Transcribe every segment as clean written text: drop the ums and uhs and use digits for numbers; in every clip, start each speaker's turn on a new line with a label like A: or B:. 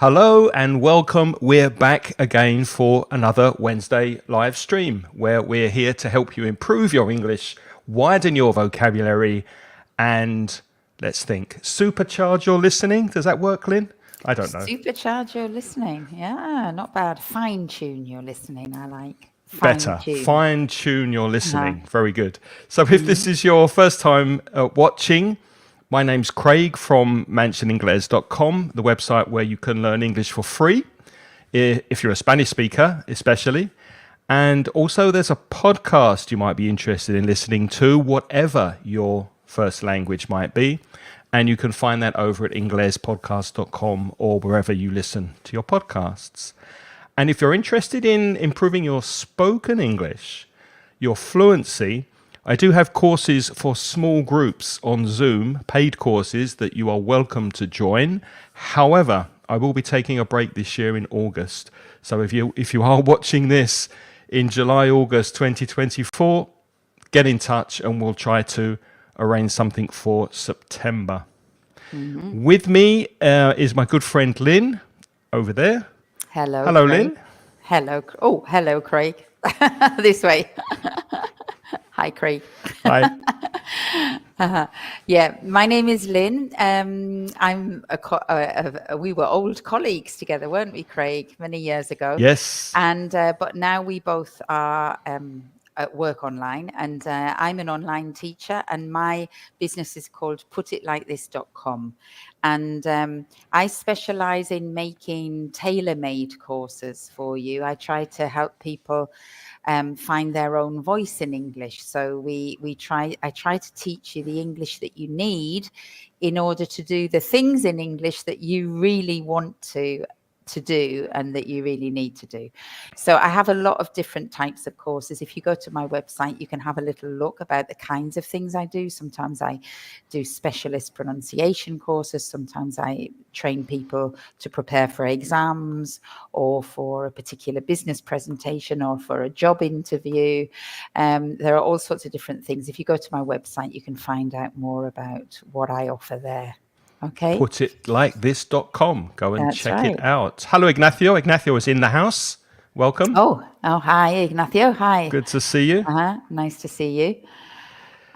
A: Hello and welcome. We're back again for another Wednesday live stream where we're here to help you improve your English, widen your vocabulary, and let's think, supercharge your listening. Does that work, Lynn? I don't know.
B: Supercharge your listening. Yeah, not bad. Fine tune your listening. I like.
A: Better.
B: Fine-tune.
A: Fine tune your listening. Very good. So if this is your first time watching, my name's Craig from mansioningles.com, the website where you can learn English for free, if you're a Spanish speaker especially. And also there's a podcast you might be interested in listening to, whatever your first language might be. And you can find that over at inglespodcast.com or wherever you listen to your podcasts. And if you're interested in improving your spoken English, your fluency, I do have courses for small groups on Zoom, paid courses that you are welcome to join. However, I will be taking a break this year in August. So if you are watching this in July, August 2024, get in touch and we'll try to arrange something for September. With me is my good friend Lynn over there.
B: Hello.
A: Hello,
B: Craig.
A: Lynn.
B: Hello. Oh, hello, Craig. This way. Hi, Craig.
A: Hi.
B: Yeah, my name is Lynn. We were old colleagues together, weren't we, Craig, many years ago?
A: Yes.
B: And but now we both are at work online, and I'm an online teacher, and my business is called putitlikethis.com. And I specialize in making tailor-made courses for you. I try to help people find their own voice in English. So I try to teach you the English that you need in order to do the things in English that you really want to do and that you really need to do. So I have a lot of different types of courses. If you go to my website, you can have a little look about the kinds of things I do. Sometimes I do specialist pronunciation courses. Sometimes I train people to prepare for exams or for a particular business presentation or for a job interview. There are all sorts of different things. If you go to my website, you can find out more about what I offer there. Okay.
A: Putitlikethis.com. Go and
B: That's
A: check
B: right.
A: it out. Hello, Ignacio. Ignacio is in the house. Welcome.
B: Oh, hi, Ignacio. Hi.
A: Good to see you.
B: Nice to see you.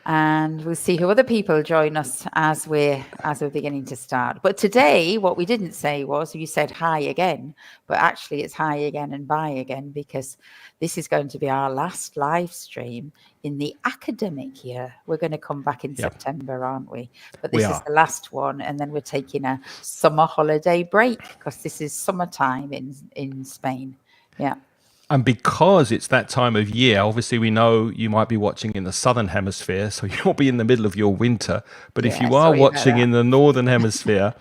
B: And we'll see who other people join us as we're beginning to start. But today, what we didn't say was, you said hi again, but actually it's hi again and bye again, because this is going to be our last live stream in the academic year. We're going to come back in September, aren't we? But this is the last one, and then we're taking a summer holiday break because this is summertime in Spain. Yeah.
A: And because it's that time of year, obviously we know you might be watching in the southern hemisphere, so you'll be in the middle of your winter. But if you are watching in the northern hemisphere,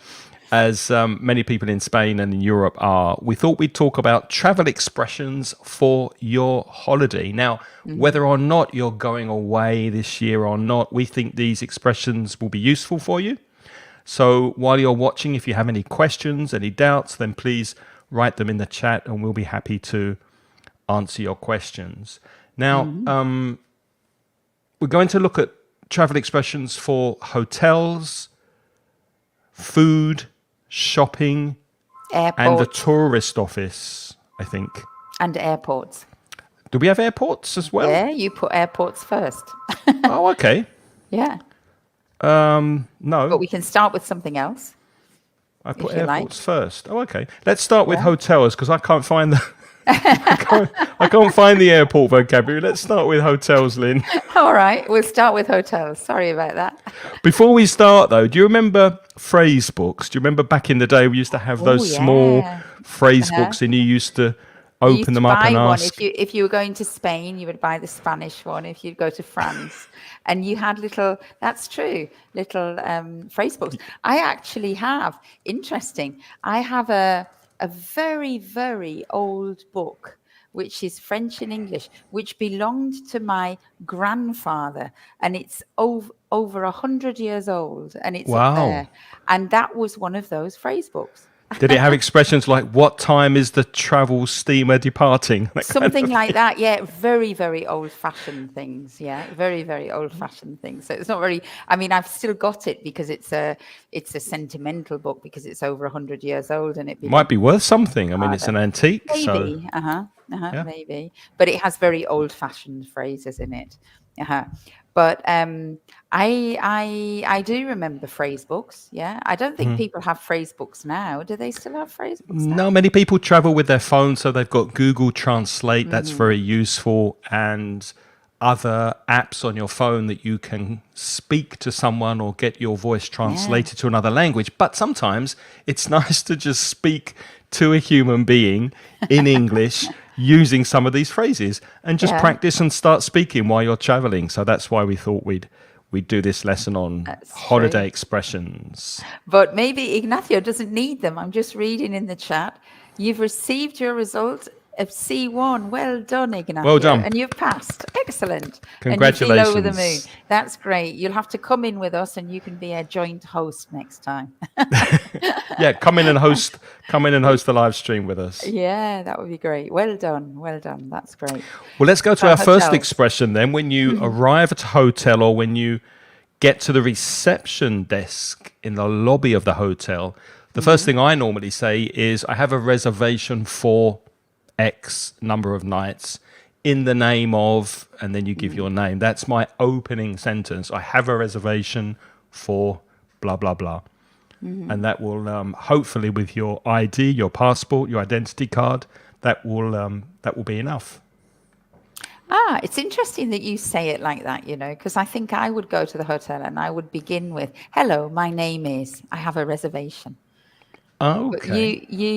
A: as many people in Spain and in Europe are, we thought we'd talk about travel expressions for your holiday. Now, whether or not you're going away this year or not, we think these expressions will be useful for you. So while you're watching, if you have any questions, any doubts, then please write them in the chat and we'll be happy to answer your questions. Now, we're going to look at travel expressions for hotels, food, shopping,
B: airport,
A: and the tourist office, I think.
B: And airports.
A: Do we have airports as well?
B: Yeah, you put airports first.
A: Oh, okay.
B: Yeah.
A: No.
B: But we can start with something else.
A: I put airports first. Oh, okay. Let's start with hotels because I can't find the... I can't find the airport vocabulary. Let's start with hotels, Lynn.
B: All right, we'll start with hotels. Sorry about that.
A: Before we start, though, do you remember phrase books? Do you remember back in the day we used to have those small phrase books and you used to open them up and ask?
B: If you were going to Spain, you would buy the Spanish one. If you'd go to France, and you had little phrase books. I actually have, interesting, I have a very, very old book, which is French and English, which belonged to my grandfather. And it's over 100 years old. And it's up there. And that was one of those phrase books.
A: Did it have expressions like, what time is the travel steamer departing? That kind of
B: Something like
A: thing.
B: that, yeah. Very, very old-fashioned things, yeah. Very, very old-fashioned things. So it's not very. I mean, I've still got it because it's a sentimental book because it's over 100 years old and it
A: Might
B: belongs
A: be
B: to
A: worth something. I
B: my
A: mean, it's
B: father.
A: an antique, so
B: Maybe,
A: yeah.
B: maybe. But it has very old-fashioned phrases in it. Uh-huh. But I do remember phrase books. Yeah, I don't think people have phrase books now. Do they still have phrase books now?
A: No, many people travel with their phone, so they've got Google Translate. That's
B: Mm-hmm.
A: very useful, and other apps on your phone that you can speak to someone or get your voice
B: Yeah,
A: translated to another language. But sometimes it's nice to just speak to a human being in English using some of these phrases and just
B: yeah,
A: practice and start speaking while you're traveling. So that's why we thought we'd do this lesson on
B: that's true.
A: holiday expressions.
B: But maybe Ignacio doesn't need them. I'm just reading in the chat. You've received your result of C1. Well done,
A: Well
B: Ignacio.
A: done.
B: And you've passed. Excellent. And you feel over the moon.
A: Congratulations.
B: That's great. You'll have to come in with us and you can be a joint host next time.
A: Yeah, come in and host the live stream with us.
B: Yeah, that would be great. Well done. Well done. That's great.
A: Well, let's go to
B: So
A: our first
B: hotels.
A: expression then. When you arrive at a hotel or when you get to the reception desk in the lobby of the hotel, the first thing I normally say is, I have a reservation for X number of nights in the name of, and then you give your name. That's my opening sentence. I have a reservation for blah, blah, blah. And that will hopefully, with your ID, your passport, your identity card, that will be enough.
B: Ah, it's interesting that you say it like that, because I think I would go to the hotel and I would begin with, "Hello, my name is, I have a reservation." But
A: Okay.
B: you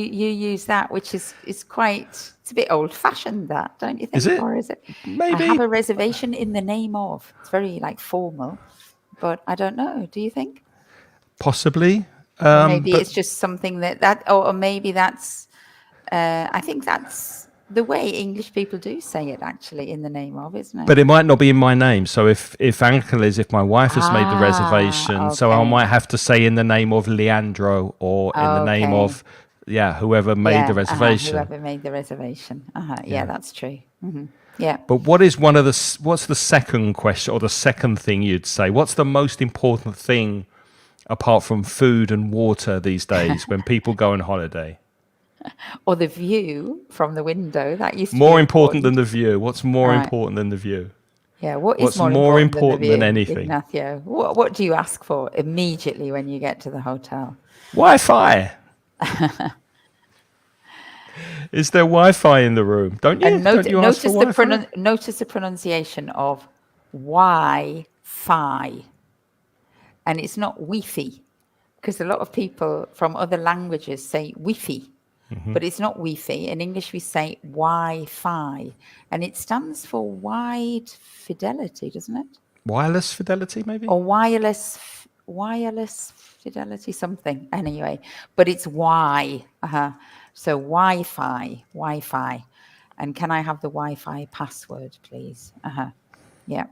B: use that, which is quite, it's a bit old-fashioned, that, don't you
A: Is
B: think?
A: it?
B: Or is it? I have
A: Maybe,
B: a reservation in the name of. It's very like formal, but I don't know. Do you think?
A: possibly.
B: Or maybe
A: But
B: it's just something or maybe that's. I think that's the way English people do say it, actually, in the name of, isn't it?
A: but it might not be in my name. So if my wife has made the reservation, so I
B: Okay.
A: might have to say in the name of Leandro or in the name
B: Okay.
A: of whoever made the
B: Yeah,
A: reservation.
B: whoever made the reservation. Yeah,
A: Yeah.
B: that's true. Yeah.
A: But what's the second question or the second thing you'd say? What's the most important thing apart from food and water these days when people go on holiday?
B: Or the view from the window. That used to be
A: More important than
B: important.
A: the view. What's more
B: Right.
A: important than the view?
B: Yeah. What is
A: What's
B: more
A: more
B: important than the
A: important than
B: view,
A: anything?
B: Ignacio? What do you ask for immediately when you get to the hotel?
A: Wi-Fi. Is there Wi-Fi in the room? Don't you?
B: And
A: Don't you ask for Wi-Fi?
B: notice the pronunciation of Wi-Fi, and it's not Wi-Fi, because a lot of people from other languages say Wi-Fi, but it's not Wi-Fi. In English, we say Wi-Fi, and it stands for wide fidelity, doesn't it?
A: Wireless fidelity, maybe?
B: Or wireless fidelity, something. Anyway, but it's Y. So Wi-Fi. And can I have the Wi-Fi password, please? Yeah.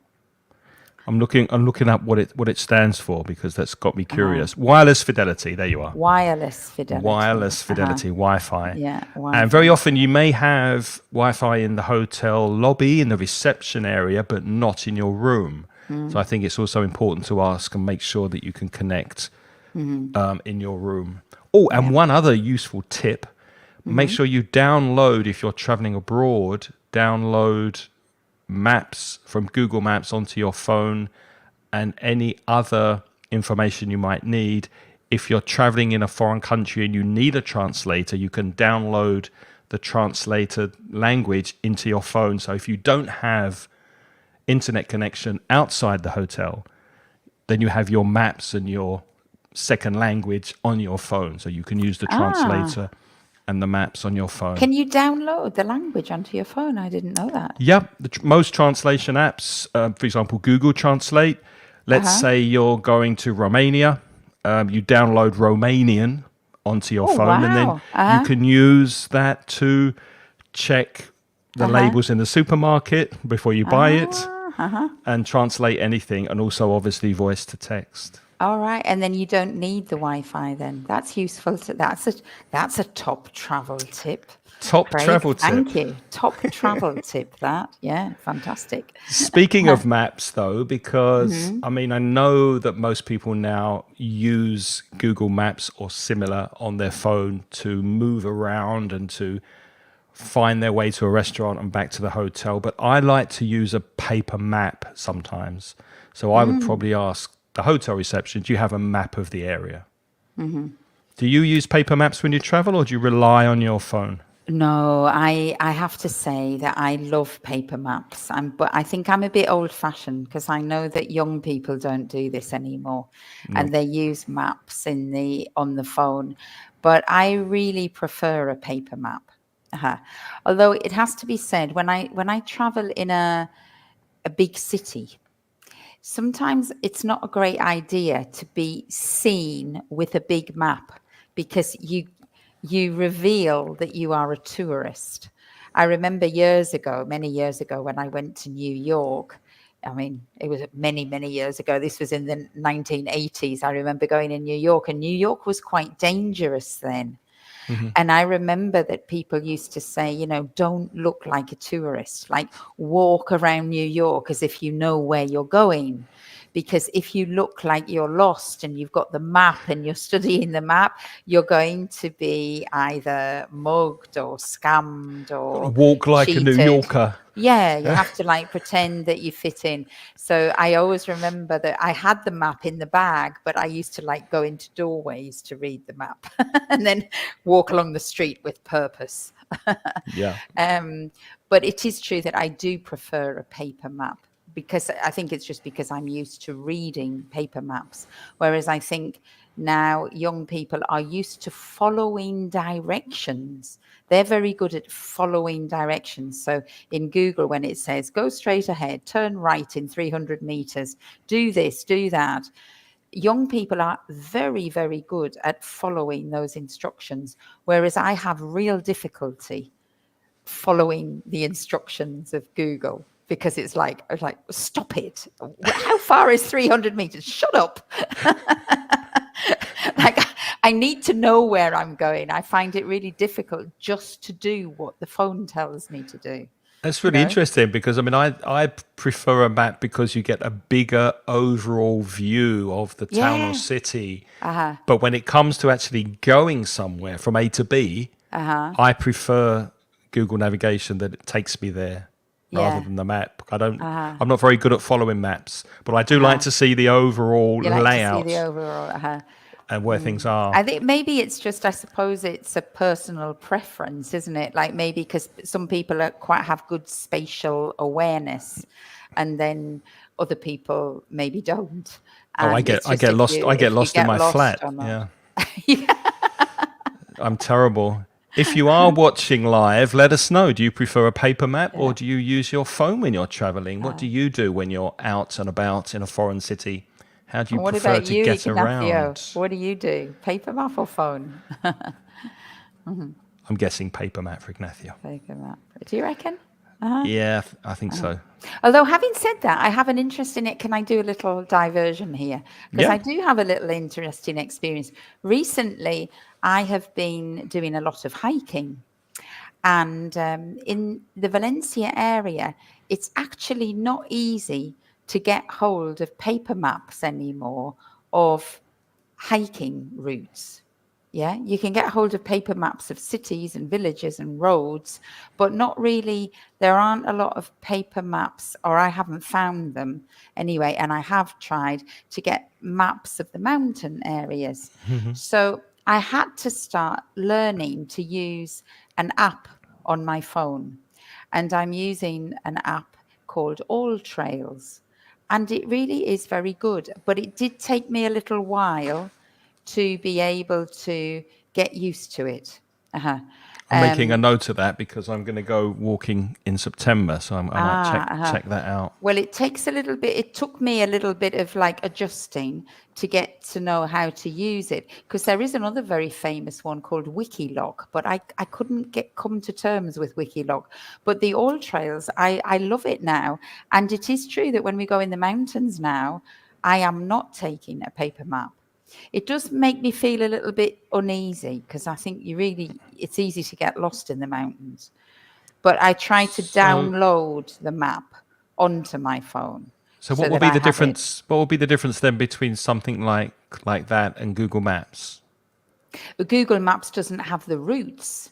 A: I'm looking up what it stands for because that's got me curious. Wireless fidelity. There you are.
B: Wireless fidelity.
A: Wireless fidelity, Wi-Fi.
B: Yeah.
A: And very often you may have Wi-Fi in the hotel lobby, in the reception area, but not in your room. So I think it's also important to ask and make sure that you can connect in your room. Oh, and one other useful tip, make sure you download, if you're traveling abroad, download maps from Google Maps onto your phone and any other information you might need. If you're traveling in a foreign country and you need a translator, you can download the translated language into your phone. So if you don't have internet connection outside the hotel, then you have your maps and your second language on your phone. So you can use the translator and the maps on your phone.
B: Can you download the language onto your phone? I didn't know that.
A: Yeah, most translation apps, for example, Google Translate. Let's say you're going to Romania, you download Romanian onto your
B: Oh,
A: phone, and then
B: wow.
A: you can use that to check the labels in the supermarket before you buy it, and translate anything, and also obviously voice to text.
B: All right, and then you don't need the Wi-Fi then. That's useful. That's a top travel tip,
A: Top
B: Craig.
A: travel tip.
B: Thank you. Top travel tip. That, yeah, fantastic.
A: Speaking of maps, though, because
B: Hmm.
A: I mean, I know that most people now use Google Maps or similar on their phone to move around and to find their way to a restaurant and back to the hotel. But I like to use a paper map sometimes. So I would
B: Mm.
A: probably ask the hotel reception, do you have a map of the area?
B: Hmm.
A: Do you use paper maps when you travel or do you rely on your phone?
B: No, I have to say that I love paper maps. But I think I'm a bit old-fashioned because I know that young people don't do this anymore,
A: No.
B: and they use maps on the phone. But I really prefer a paper map. Uh-huh. Although it has to be said, when I travel in a big city, sometimes it's not a great idea to be seen with a big map because you reveal that you are a tourist. I remember years ago, many years ago, when I went to New York. I mean, it was many, many years ago. This was in the 1980s. I remember going in New York, and New York was quite dangerous then.
A: Hmm.
B: And I remember that people used to say, don't look like a tourist, like walk around New York as if you know where you're going. Because if you look like you're lost and you've got the map and you're studying the map, you're going to be either mugged or scammed or
A: Walk like a New
B: cheated.
A: Yorker.
B: Yeah, you have to like pretend that you fit in. So I always remember that I had the map in the bag, but I used to like go into doorways to read the map and then walk along the street with purpose.
A: Yeah.
B: um, but it is true that I do prefer a paper map because I think it's just because I'm used to reading paper maps. Whereas I think now young people are used to following directions. They're very good at following directions. So in Google, when it says go straight ahead, turn right in 300 meters, do this, do that, young people are very, very good at following those instructions, whereas I have real difficulty following the instructions of Google because it's like stop it. How far is 300 meters? Shut up. Like I need to know where I'm going. I find it really difficult just to do what the phone tells me to do,
A: That's
B: you
A: really
B: know?
A: interesting because I mean, I prefer a map because you get a bigger overall view of the town or
B: Yeah.
A: city.
B: Uh-huh.
A: But when it comes to actually going somewhere from A to B,
B: Uh-huh.
A: I prefer Google navigation that it takes me there rather
B: Yeah.
A: than the map.
B: Uh-huh.
A: I'm not very good at following maps, but I do like
B: Uh-huh.
A: to see the overall
B: You like to see the
A: layout
B: overall. Uh-huh.
A: and where things are.
B: I think maybe it's just, I suppose it's a personal preference, isn't it? Like maybe because some people have good spatial awareness, and then other people maybe don't.
A: Oh,
B: And it's
A: I
B: just
A: get lost. I get
B: if you
A: lost in
B: get
A: my
B: lost
A: flat.
B: or not.
A: Yeah.
B: Yeah.
A: I'm terrible. If you are watching live, let us know. Do you prefer a paper map or
B: Yeah.
A: do you use your phone when you're traveling? What do you do when you're out and about in a foreign city? How do you
B: And what
A: prefer
B: about
A: to
B: you,
A: get
B: Ignacio?
A: around?
B: What do you do? Paper map or phone?
A: I'm guessing paper map for Ignacio.
B: Paper map. Do you reckon? Uh-huh.
A: Yeah, I think so.
B: Although, having said that, I have an interest in it. Can I do a little diversion here? Because
A: Yeah.
B: I do have a little interesting experience. Recently, I have been doing a lot of hiking. And in the Valencia area, it's actually not easy to get hold of paper maps anymore of hiking routes. Yeah, you can get hold of paper maps of cities and villages and roads, but not really. There aren't a lot of paper maps, or I haven't found them anyway. And I have tried to get maps of the mountain areas. So I had to start learning to use an app on my phone. And I'm using an app called All Trails. And it really is very good. But it did take me a little while to be able to get used to it. Uh-huh.
A: I'm making a
B: Um,
A: note of that because I'm going to go walking in September, so I might
B: uh-huh.
A: check that out.
B: Well, it took me a little bit of like adjusting to get to know how to use it because there is another very famous one called Wikiloc, but I couldn't come to terms with Wikiloc. But the All Trails, I love it now. And it is true that when we go in the mountains now, I am not taking a paper map. It does make me feel a little bit uneasy because I think it's easy to get lost in the mountains. But I try to
A: So,
B: download the map onto my phone
A: so what
B: so
A: will
B: that
A: be
B: I
A: the
B: have it.
A: difference? What will be the difference then between something like that and Google Maps?
B: But Google Maps doesn't have the routes.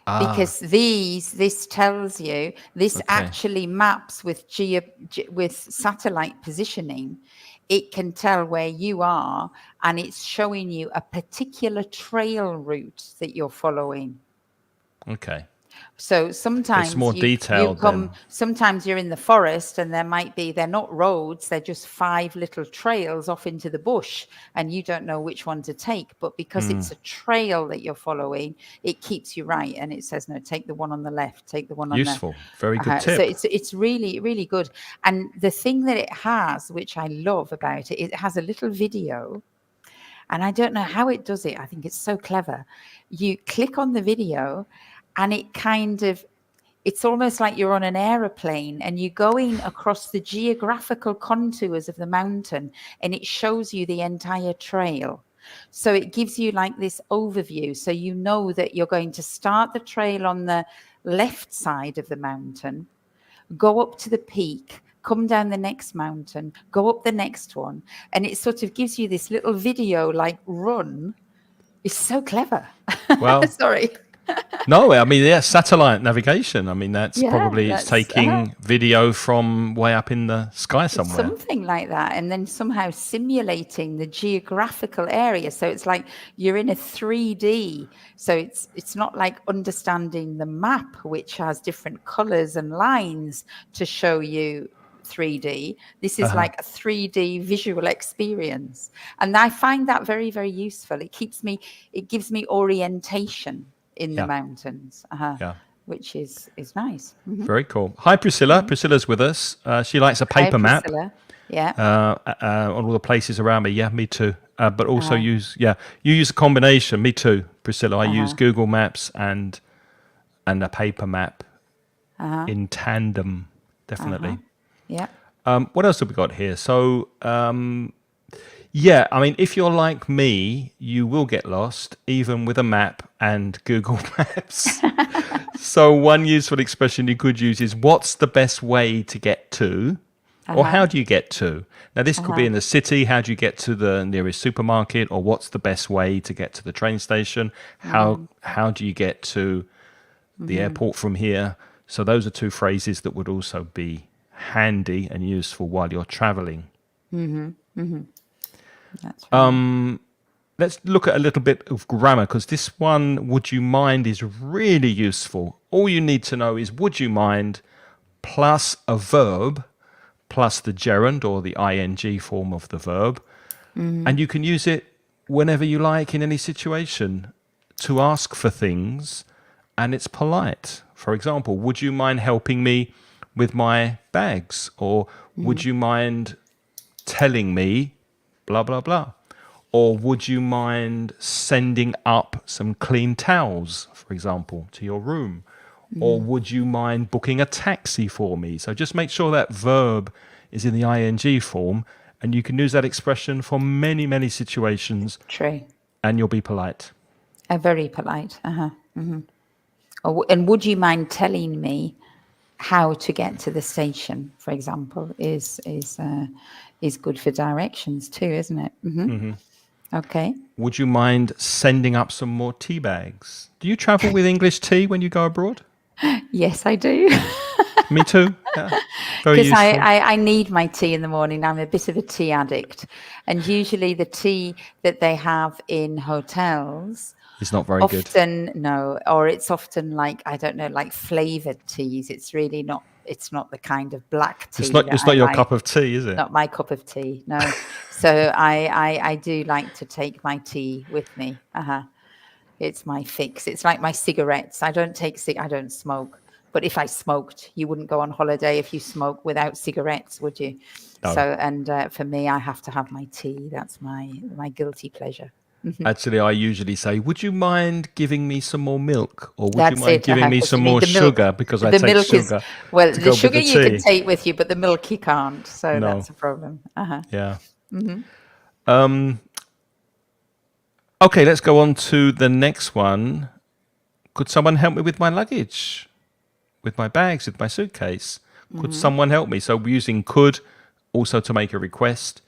A: Ah,
B: Because this tells you, this
A: okay.
B: actually maps with with satellite positioning. It can tell where you are, and it's showing you a particular trail route that you're following.
A: Okay.
B: So
A: It's more
B: sometimes
A: detailed then.
B: sometimes you're in the forest and they're not roads, they're just 5 little trails off into the bush and you don't know which one to take. But because it's a trail that you're following, it keeps you right. And it says, no, take the one on the left, take the one on the.
A: Useful. Very good
B: So
A: tip.
B: it's really, really good. And the thing that it has, which I love about it, it has a little video. And I don't know how it does it. I think it's so clever. You click on the video and it's almost like you're on an aeroplane and you're going across the geographical contours of the mountain and it shows you the entire trail. So it gives you like this overview. So you know that you're going to start the trail on the left side of the mountain, go up to the peak, come down the next mountain, go up the next one. And it sort of gives you this little video like run. It's so clever.
A: Well,
B: Sorry.
A: no, I mean, yeah, satellite navigation. I mean, that's
B: Yeah,
A: probably it's
B: that's
A: taking video from way up in the sky
B: it's
A: somewhere.
B: something like that, and then somehow simulating the geographical area. So it's like you're in a 3D. So it's not like understanding the map, which has different colors and lines to show you 3D. This is like a 3D visual experience, and I find that very, very useful. It gives me orientation in the
A: Yeah,
B: mountains,
A: yeah.
B: which is nice.
A: Very cool. Hi, Priscilla. Priscilla's with us. She likes a
B: Hi,
A: paper map
B: Priscilla. Yeah.
A: on all the places around me. Yeah, me too. But also you use a combination. Me too, Priscilla. I use Google Maps and a paper map in tandem, definitely.
B: Yeah.
A: What else have we got here? So, yeah, I mean, if you're like me, you will get lost, even with a map and Google Maps. So, one useful expression you could use is, what's the best way to get to? Or how do you get to? Now, this could be in the city. How do you get to the nearest supermarket? Or what's the best way to get to the train station? How do you get to the airport from here? So, those are two phrases that would also be handy and useful while you're traveling.
B: That's right.
A: Let's look at a little bit of grammar because this one, would you mind, is really useful. All you need to know is would you mind plus a verb plus the gerund or the ing form of the verb. And you can use it whenever you like in any situation to ask for things, and it's polite. For example, would you mind helping me with my bags? Or would you mind telling me blah, blah, blah? Or would you mind sending up some clean towels, for example, to your room? Or would you mind booking a taxi for me? So just make sure that verb is in the ing form, and you can use that expression for many, many situations,
B: True.
A: and you'll be polite.
B: Very polite. And would you mind telling me how to get to the station, for example, is good for directions too, isn't it? Okay.
A: Would you mind sending up some more tea bags? Do you travel with English tea when you go abroad?
B: Yes, I do.
A: Me too. Yeah. Very
B: Because
A: useful.
B: I need my tea in the morning. I'm a bit of a tea addict. And usually the tea that they have in hotels
A: It's not very good.
B: often, no, or it's often like, I don't know, like flavored teas. It's really not, it's not the kind of black tea that
A: It's
B: I
A: not your
B: like.
A: cup of tea, is it?
B: Not my cup of tea, no. So I do like to take my tea with me. It's my fix. It's like my cigarettes. I don't smoke. But if I smoked, you wouldn't go on holiday if you smoke without cigarettes, would you?
A: No.
B: So, and for me, I have to have my tea. That's my guilty pleasure.
A: Actually, I usually say, would you mind giving me some more milk? Or would
B: That's
A: you mind
B: it.
A: giving me
B: 'Cause
A: some
B: you need
A: more
B: the milk.
A: sugar? Because I
B: The
A: take
B: milk is,
A: sugar
B: well,
A: to
B: the
A: go with
B: sugar
A: the
B: you can
A: tea.
B: take with you, but the milk you can't. So
A: No.
B: that's a problem.
A: Yeah. Okay, let's go on to the next one. Could someone help me with my luggage, with my bags, with my suitcase? Could someone help me? So using could also to make a request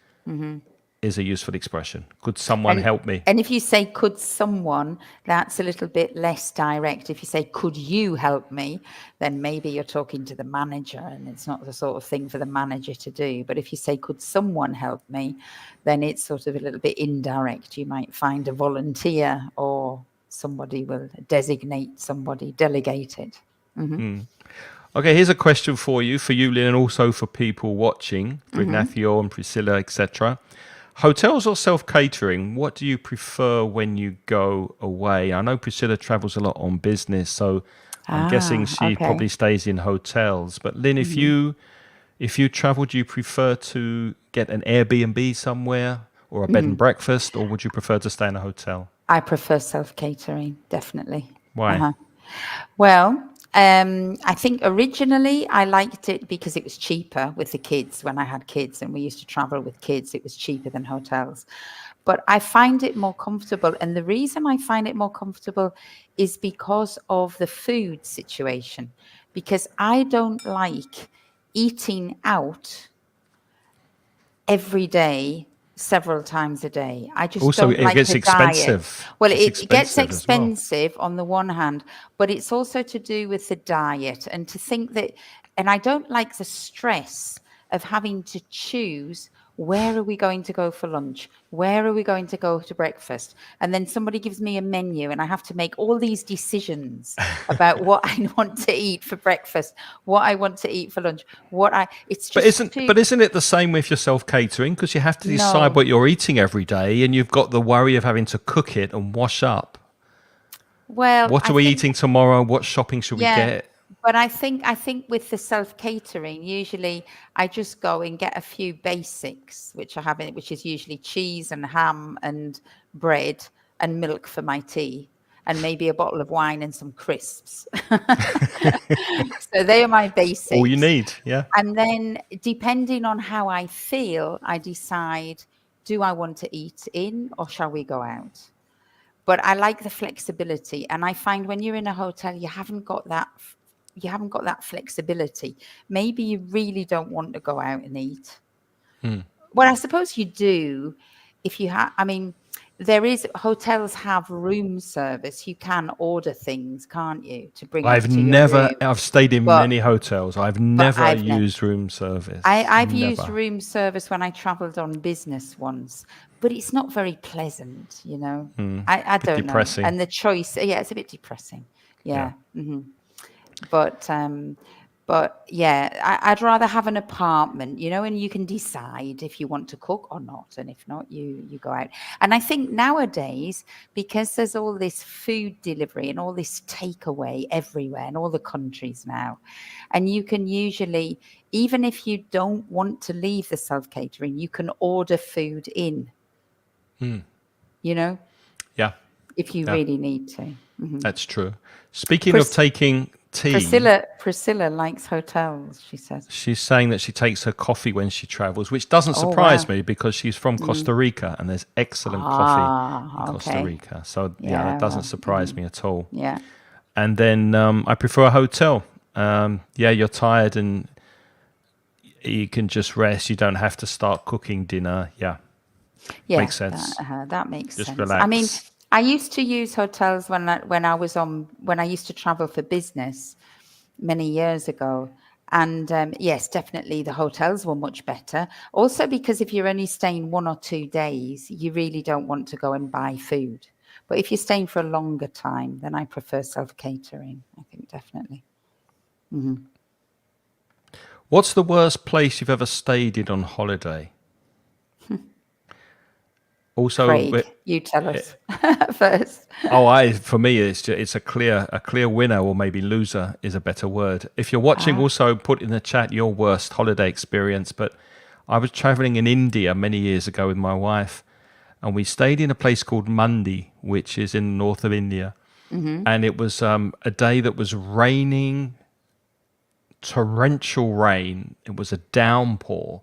A: is a useful expression. Could someone
B: And
A: help me?
B: and if you say could someone, that's a little bit less direct. If you say could you help me, then maybe you're talking to the manager and it's not the sort of thing for the manager to do. But if you say could someone help me, then it's sort of a little bit indirect. You might find a volunteer or somebody will designate somebody, delegate it.
A: Okay, here's a question for you, Lynn, and also for people watching, for Ignacio and Priscilla, etc. Hotels or self-catering, what do you prefer when you go away? I know Priscilla travels a lot on business, so I'm guessing she
B: Okay.
A: probably stays in hotels. But Lynn, if you travel, do you prefer to get an Airbnb somewhere or a bed and breakfast, or would you prefer to stay in a hotel?
B: I prefer self-catering, definitely.
A: Why?
B: Uh-huh. Well, I think originally I liked it because it was cheaper with the kids when I had kids and we used to travel with kids. It was cheaper than hotels. But I find it more comfortable. And the reason I find it more comfortable is because of the food situation. Because I don't like eating out every day, several times a day. I just
A: Also,
B: don't
A: it
B: like
A: gets
B: the diet.
A: expensive.
B: Well,
A: It's
B: it gets
A: expensive as well.
B: expensive on the one hand, but it's also to do with the diet and to think that, and I don't like the stress of having to choose where are we going to go for lunch? Where are we going to go to breakfast? And then somebody gives me a menu and I have to make all these decisions about what I want to eat for breakfast, what I want to eat for lunch, it's
A: But
B: just
A: isn't
B: too,
A: but isn't it the same with your self-catering? Because you have to decide
B: no.
A: what you're eating every day, and you've got the worry of having to cook it and wash up.
B: Well,
A: What
B: I
A: are we
B: think,
A: eating tomorrow? What shopping should we
B: yeah,
A: get?
B: but I think with the self-catering, usually I just go and get a few basics, which I have in it, which is usually cheese and ham and bread and milk for my tea, and maybe a bottle of wine and some crisps. So they are my
A: All you
B: basics.
A: need, yeah.
B: And then depending on how I feel, I decide, do I want to eat in or shall we go out? But I like the flexibility, and I find when you're in a hotel, you haven't got that flexibility. Maybe you really don't want to go out and eat. Well, I suppose you do if you have. I mean, hotels have room service. You can order things, can't you, to bring up to your room?
A: I've stayed in
B: But
A: many hotels. I've
B: but
A: never
B: I've never.
A: used room service.
B: I've used
A: Never.
B: room service when I traveled on business once, but it's not very pleasant, you know. I
A: Bit
B: don't know.
A: depressing.
B: And the choice, yeah, it's a bit depressing.
A: Yeah.
B: Yeah. But yeah, I'd rather have an apartment, you know, and you can decide if you want to cook or not, and if not, you go out. And I think nowadays, because there's all this food delivery and all this takeaway everywhere in all the countries now, and you can usually, even if you don't want to leave the self-catering, you can order food in, you know,
A: Yeah.
B: if you
A: Yeah.
B: really need to.
A: That's true. Speaking of
B: Pris-
A: taking tea,
B: Priscilla likes hotels, she says.
A: she's saying that she takes her coffee when she travels, which doesn't
B: Oh,
A: surprise
B: wow.
A: me because she's from Costa Rica and there's excellent coffee in
B: Ah,
A: Costa
B: okay.
A: Rica. So, yeah, that
B: Yeah,
A: doesn't
B: well,
A: surprise me at all.
B: yeah.
A: And then I prefer a hotel. Yeah, you're tired and you can just rest. You don't have to start cooking dinner. Yeah,
B: Yeah,
A: makes
B: that
A: sense.
B: that makes
A: Just
B: sense. I mean,
A: relax.
B: I used to use hotels when I used to travel for business many years ago. And yes, definitely the hotels were much better. Also, because if you're only staying 1 or 2 days, you really don't want to go and buy food. But if you're staying for a longer time, then I prefer self-catering. I think definitely.
A: What's the worst place you've ever stayed in on holiday? Also,
B: Craig, you tell us first.
A: for me, it's a clear winner, or maybe loser is a better word. If you're watching,
B: Ah,
A: also put in the chat your worst holiday experience. But I was traveling in India many years ago with my wife, and we stayed in a place called Mandi, which is in the north of India. And it was a day that was raining, torrential rain. It was a downpour.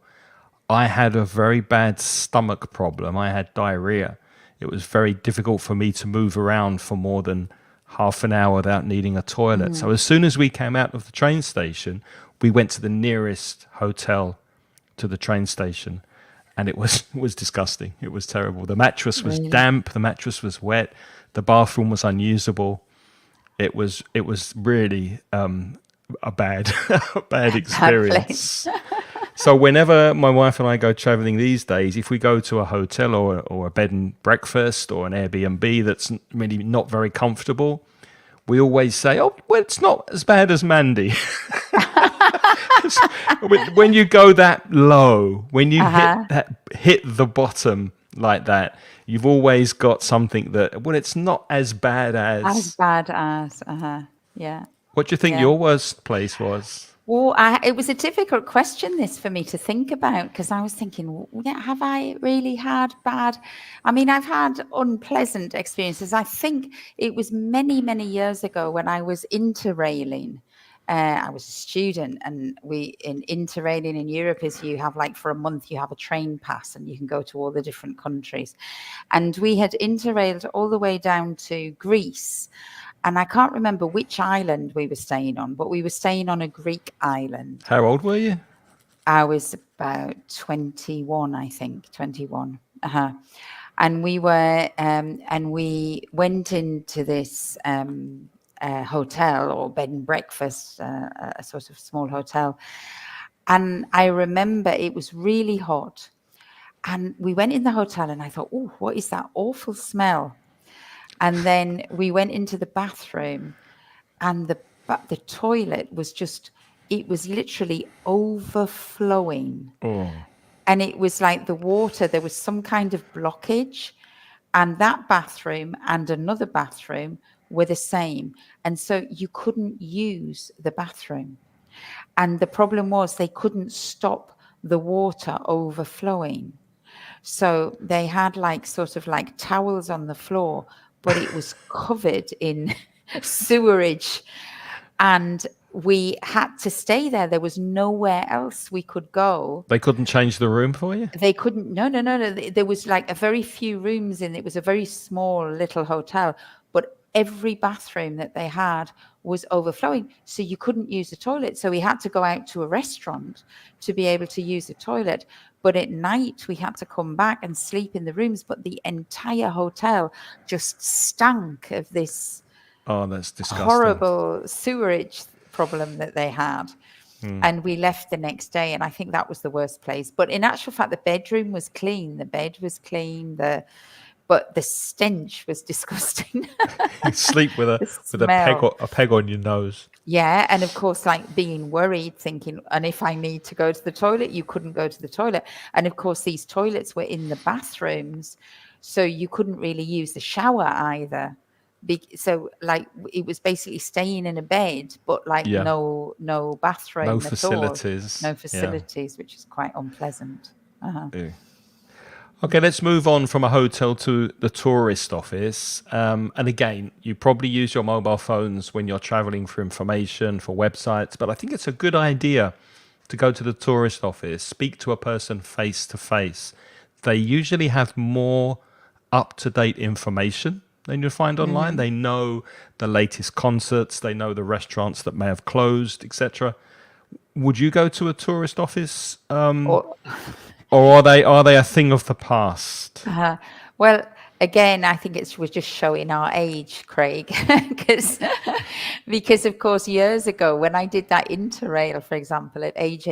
A: I had a very bad stomach problem. I had diarrhea. It was very difficult for me to move around for more than half an hour without needing a toilet. So as soon as we came out of the train station, we went to the nearest hotel to the train station, and it was was disgusting. It was terrible. The mattress was
B: Really
A: damp. The mattress was wet. The bathroom was unusable. It was really a bad a bad
B: bad place.
A: experience. So whenever my wife and I go traveling these days, if we go to a hotel or a bed and breakfast or an Airbnb that's really not very comfortable, we always say, "Oh, well, it's not as bad as Mandy." When you go that low, when you
B: Uh-huh.
A: hit the bottom like that, you've always got something that, well, it's not as bad
B: As
A: as.
B: bad as, yeah,
A: What do you think
B: yeah.
A: your worst place was?
B: Well, it was a difficult question this for me to think about because I was thinking, yeah, have I really had bad? I mean, I've had unpleasant experiences. I think it was many, many years ago when I was interrailing. I was a student, and we in interrailing in Europe is you have like for a month you have a train pass and you can go to all the different countries. And we had interrailed all the way down to Greece. And I can't remember which island we were staying on, but we were staying on a Greek island.
A: How old were you?
B: I was about 21, I think, 21. And we went into this hotel or bed and breakfast, a sort of small hotel. And I remember it was really hot. And we went in the hotel and I thought, oh, what is that awful smell? And then we went into the bathroom, and the toilet was just, it was literally overflowing.
A: Oh,
B: And it was like the water, there was some kind of blockage, and that bathroom and another bathroom were the same. And so you couldn't use the bathroom. And the problem was they couldn't stop the water overflowing. So they had like sort of like towels on the floor, but it was covered in sewerage. And we had to stay there. There was nowhere else we could go.
A: they couldn't change the room for you?
B: They couldn't, no, no, no, no. There was like a very few rooms in it was a very small little hotel, but every bathroom that they had was overflowing. So you couldn't use the toilet. So we had to go out to a restaurant to be able to use the toilet. But at night we had to come back and sleep in the rooms. But the entire hotel just stank of this
A: Oh, that's disgusting.
B: horrible sewerage problem that they had. And we left the next day, and I think that was the worst place. But in actual fact, the bedroom was clean, the bed was clean, but the stench was disgusting.
A: You sleep with a
B: The
A: with a peg
B: smell.
A: a peg on your nose.
B: Yeah, and of course, like being worried, thinking, and if I need to go to the toilet, you couldn't go to the toilet. And of course, these toilets were in the bathrooms, so you couldn't really use the shower either. So like it was basically staying in a bed, but like
A: Yeah.
B: no
A: No
B: bathroom at all,
A: facilities.
B: no
A: Yeah.
B: facilities, which is quite unpleasant.
A: Ew. Okay, let's move on from a hotel to the tourist office. And again, you probably use your mobile phones when you're traveling for information, for websites, but I think it's a good idea to go to the tourist office, speak to a person face to face. They usually have more up to date information than you find online. They know the latest concerts, they know the restaurants that may have closed, etc. Would you go to a tourist office,
B: Or
A: or are they a thing of the past?
B: Well, again, I think we're just showing our age, Craig, because of course years ago when I did that interrail, for example, at age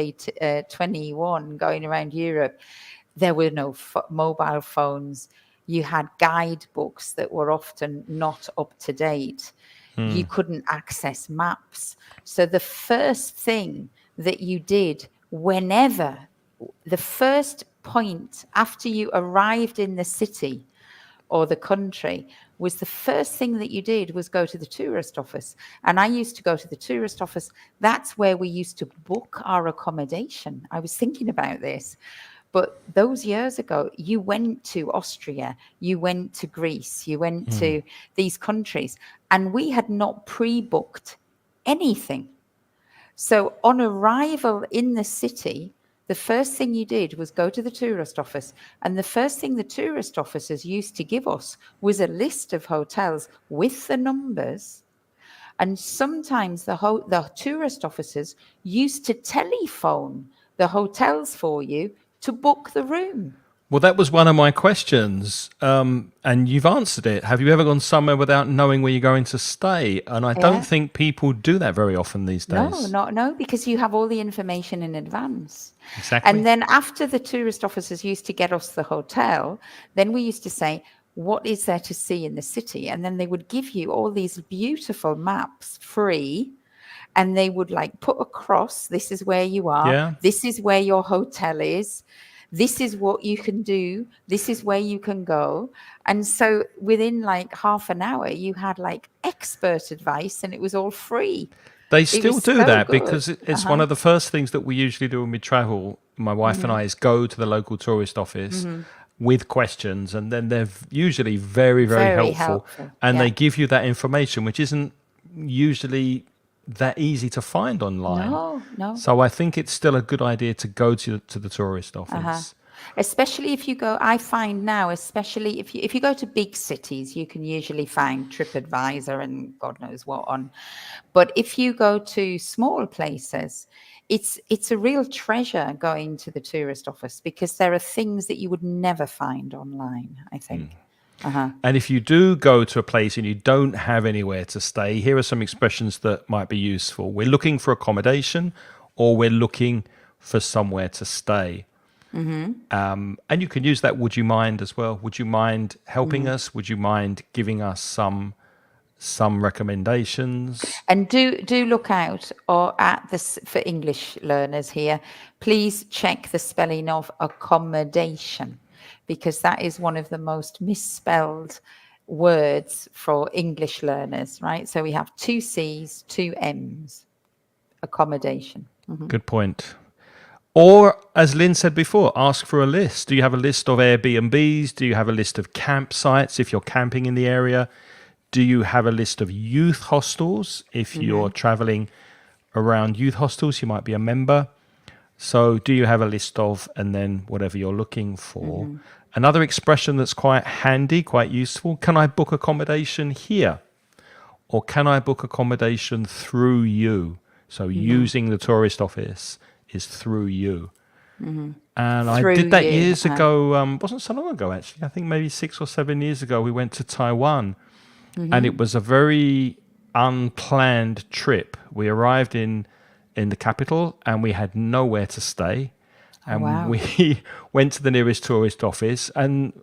B: 21, going around Europe, there were no mobile phones. You had guidebooks that were often not up to date. You couldn't access maps. So the first thing that you did whenever, the first point after you arrived in the city or the country, was the first thing that you did was go to the tourist office. And I used to go to the tourist office. That's where we used to book our accommodation. I was thinking about this. But those years ago, you went to Austria, you went to Greece, you went to these countries, and we had not pre-booked anything. So on arrival in the city, the first thing you did was go to the tourist office. And the first thing the tourist officers used to give us was a list of hotels with the numbers. And sometimes the tourist officers used to telephone the hotels for you to book the room.
A: Well, that was one of my questions, and you've answered it. Have you ever gone somewhere without knowing where you're going to stay? And I don't
B: Yeah.
A: think people do that very often these days.
B: No, because you have all the information in advance.
A: Exactly.
B: And then after the tourist officers used to get us the hotel, then we used to say, what is there to see in the city? And then they would give you all these beautiful maps free. And they would like put across, this is where you are,
A: Yeah.
B: this is where your hotel is, this is what you can do, this is where you can go. And so within like half an hour, you had like expert advice and it was all free.
A: They
B: It
A: still
B: was
A: do
B: so
A: that
B: good.
A: because it's one of the first things that we usually do when we travel. My wife and I is go to the local tourist office with questions, and then they're usually very, very
B: Very
A: helpful.
B: helpful,
A: And
B: yeah.
A: they give you that information, which isn't usually that easy to find online.
B: No.
A: So I think it's still a good idea to go to the tourist office.
B: Especially if you go, I find now, especially if you go to big cities, you can usually find TripAdvisor and God knows what on. But if you go to small places, it's a real treasure going to the tourist office because there are things that you would never find online, I think.
A: And if you do go to a place and you don't have anywhere to stay, here are some expressions that might be useful. We're looking for accommodation, or we're looking for somewhere to stay. And you can use that would you mind as well. Would you mind helping us? Would you mind giving us some recommendations?
B: And do look out or at this for English learners here. Please check the spelling of accommodation, because that is one of the most misspelled words for English learners, right? So we have 2 C's, 2 M's. Accommodation.
A: Good point. Or, as Lynn said before, ask for a list. Do you have a list of Airbnbs? Do you have a list of campsites if you're camping in the area? Do you have a list of youth hostels? If you're traveling around youth hostels, you might be a member. So do you have a list of, and then whatever you're looking for? Another expression that's quite handy, quite useful, can I book accommodation here? Or can I book accommodation through you? So using the tourist office is through you. And
B: Through
A: I did that
B: you,
A: years ago. Wasn't so long ago, actually. I think maybe 6 or 7 years ago, we went to Taiwan. And it was a very unplanned trip. We arrived in the capital and we had nowhere to stay. And
B: wow.
A: we went to the nearest tourist office and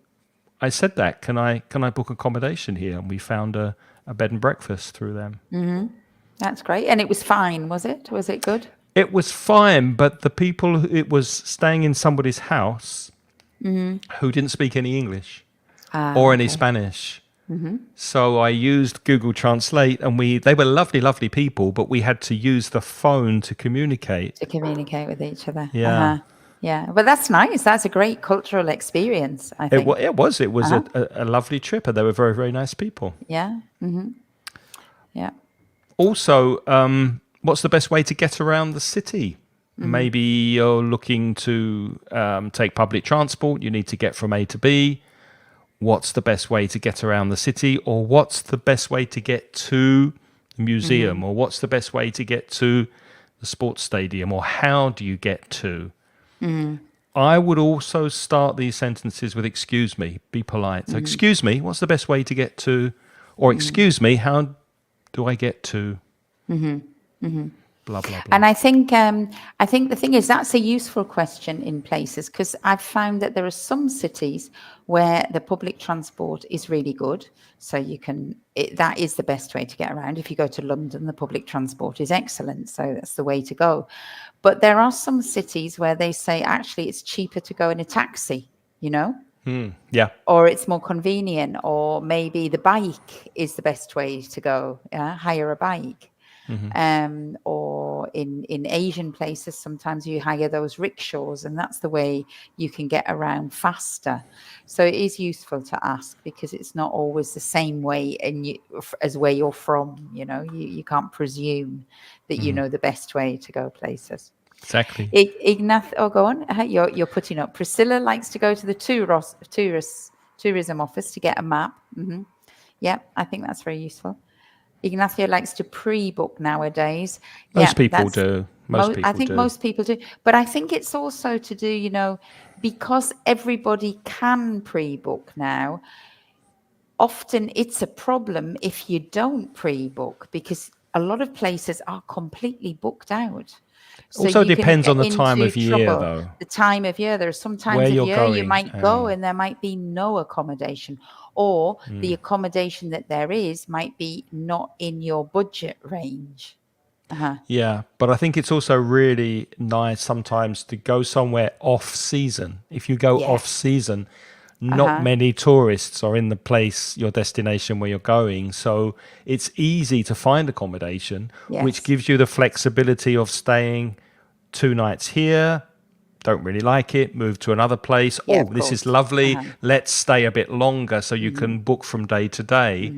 A: I said that, can I book accommodation here? And we found a bed and breakfast through them.
B: That's great. And it was fine, was it? Was it good?
A: It was fine, but the people, it was staying in somebody's house who didn't speak any English or any Spanish. So I used Google Translate, and they were lovely, lovely people, but we had to use the phone to communicate.
B: To communicate with each other.
A: Yeah.
B: Yeah. But that's nice. That's a great cultural experience, I think.
A: It was a lovely trip, and they were very, very nice people.
B: Yeah. Yeah.
A: Also, what's the best way to get around the city? Maybe you're looking to take public transport. You need to get from A to B. What's the best way to get around the city? Or what's the best way to get to the museum? Or what's the best way to get to the sports stadium? Or how do you get to? I would also start these sentences with excuse me, be polite. So excuse me, what's the best way to get to? Or excuse me, how do I get to? Blah, blah, blah.
B: And I think the thing is that's a useful question in places, because I've found that there are some cities where the public transport is really good, so that is the best way to get around. If you go to London, the public transport is excellent, so that's the way to go. But there are some cities where they say actually it's cheaper to go in a taxi,
A: Yeah.
B: or it's more convenient, or maybe the bike is the best way to go. Hire a bike. Or in Asian places, sometimes you hire those rickshaws, and that's the way you can get around faster. So it is useful to ask, because it's not always the same way as where you're from. You can't presume that you know the best way to go places.
A: Exactly.
B: Ignath, oh, go on. You're putting up. Priscilla likes to go to the tourism office to get a map. Yeah, I think that's very useful. Ignacio likes to pre-book nowadays. Yeah,
A: Most people
B: that's
A: do. Most
B: I
A: people
B: think
A: do.
B: most people do. But I think it's also to do, because everybody can pre-book now. Often it's a problem if you don't pre-book because a lot of places are completely booked out. So
A: Also
B: you can
A: depends
B: get
A: on the time
B: into
A: of year,
B: trouble.
A: though,
B: The time of year, there are some
A: where
B: times of
A: you're
B: year you
A: going.
B: might go and there might be no accommodation, or the
A: Mm.
B: accommodation that there is might be not in your budget range.
A: Yeah, but I think it's also really nice sometimes to go somewhere off season. If you go
B: Yeah.
A: off season, not many tourists are in the place, your destination where you're going. So it's easy to find accommodation, which
B: Yes.
A: gives you the flexibility of staying 2 nights here, don't really like it, move to another place.
B: Yeah,
A: Oh,
B: of
A: this is
B: course.
A: lovely. Let's stay a bit longer so you can book from day to day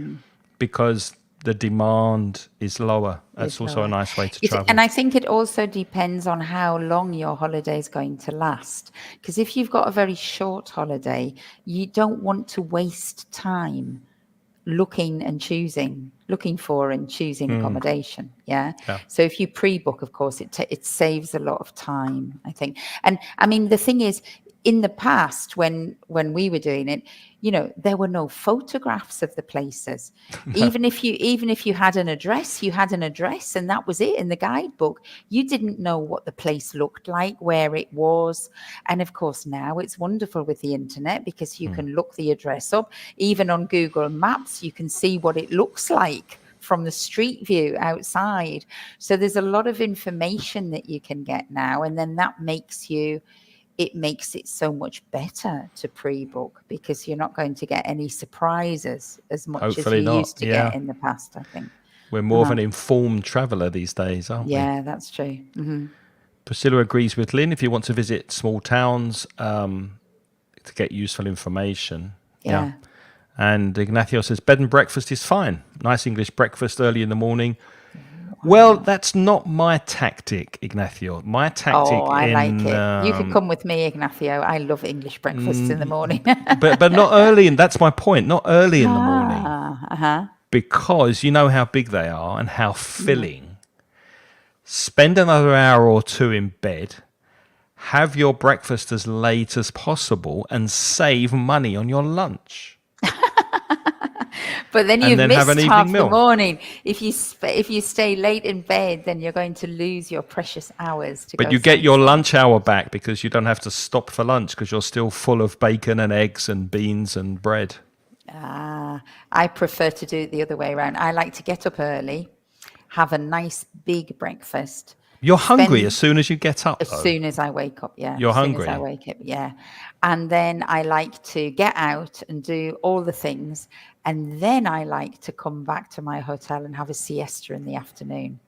A: because the demand is lower. That's
B: Is
A: also a
B: lower.
A: nice way to
B: And
A: travel.
B: I think it also depends on how long your holiday is going to last. Because if you've got a very short holiday, you don't want to waste time looking for and choosing accommodation. Yeah.
A: Yeah.
B: So if you pre-book, of course, it saves a lot of time, I think. And I mean, the thing is, in the past, when we were doing it, there were no photographs of the places. Even if you had an address, and that was it in the guidebook. You didn't know what the place looked like, where it was. And of course, now it's wonderful with the internet because you can look the address up. Even on Google Maps, you can see what it looks like from the street view outside. So there's a lot of information that you can get now, and then that makes it so much better to pre-book because you're not going to get any surprises as much as
A: Hopefully
B: you
A: not.
B: used to get
A: Yeah.
B: in the past, I think.
A: We're more of an informed traveller these days, aren't we?
B: Yeah, that's true.
A: Priscilla agrees with Lynn. If you want to visit small towns to get useful information. Yeah.
B: Yeah.
A: And Ignacio says, bed and breakfast is fine. Nice English breakfast early in the morning. Well, that's not my tactic, Ignacio. My tactic
B: Oh, I like
A: in,
B: it. You could come with me, Ignacio. I love English breakfasts in the morning.
A: but not early, and that's my point. Not early in the morning,
B: Uh-huh.
A: because you know how big they are and how filling. Spend another hour or two in bed. Have your breakfast as late as possible, and save money on your lunch.
B: But then
A: And
B: you've
A: then have an
B: missed
A: evening
B: half the
A: meal.
B: morning. If you stay late in bed, then you're going to lose your precious hours to
A: But
B: go
A: you get your
B: sightseeing.
A: lunch hour back because you don't have to stop for lunch because you're still full of bacon and eggs and beans and bread.
B: I prefer to do it the other way around. I like to get up early, have a nice big breakfast.
A: You're hungry as
B: spend
A: soon as you get up,
B: As
A: though.
B: soon as I wake up, yeah.
A: You're
B: As soon as I
A: hungry.
B: wake up, yeah. And then I like to get out and do all the things. And then I like to come back to my hotel and have a siesta in the afternoon.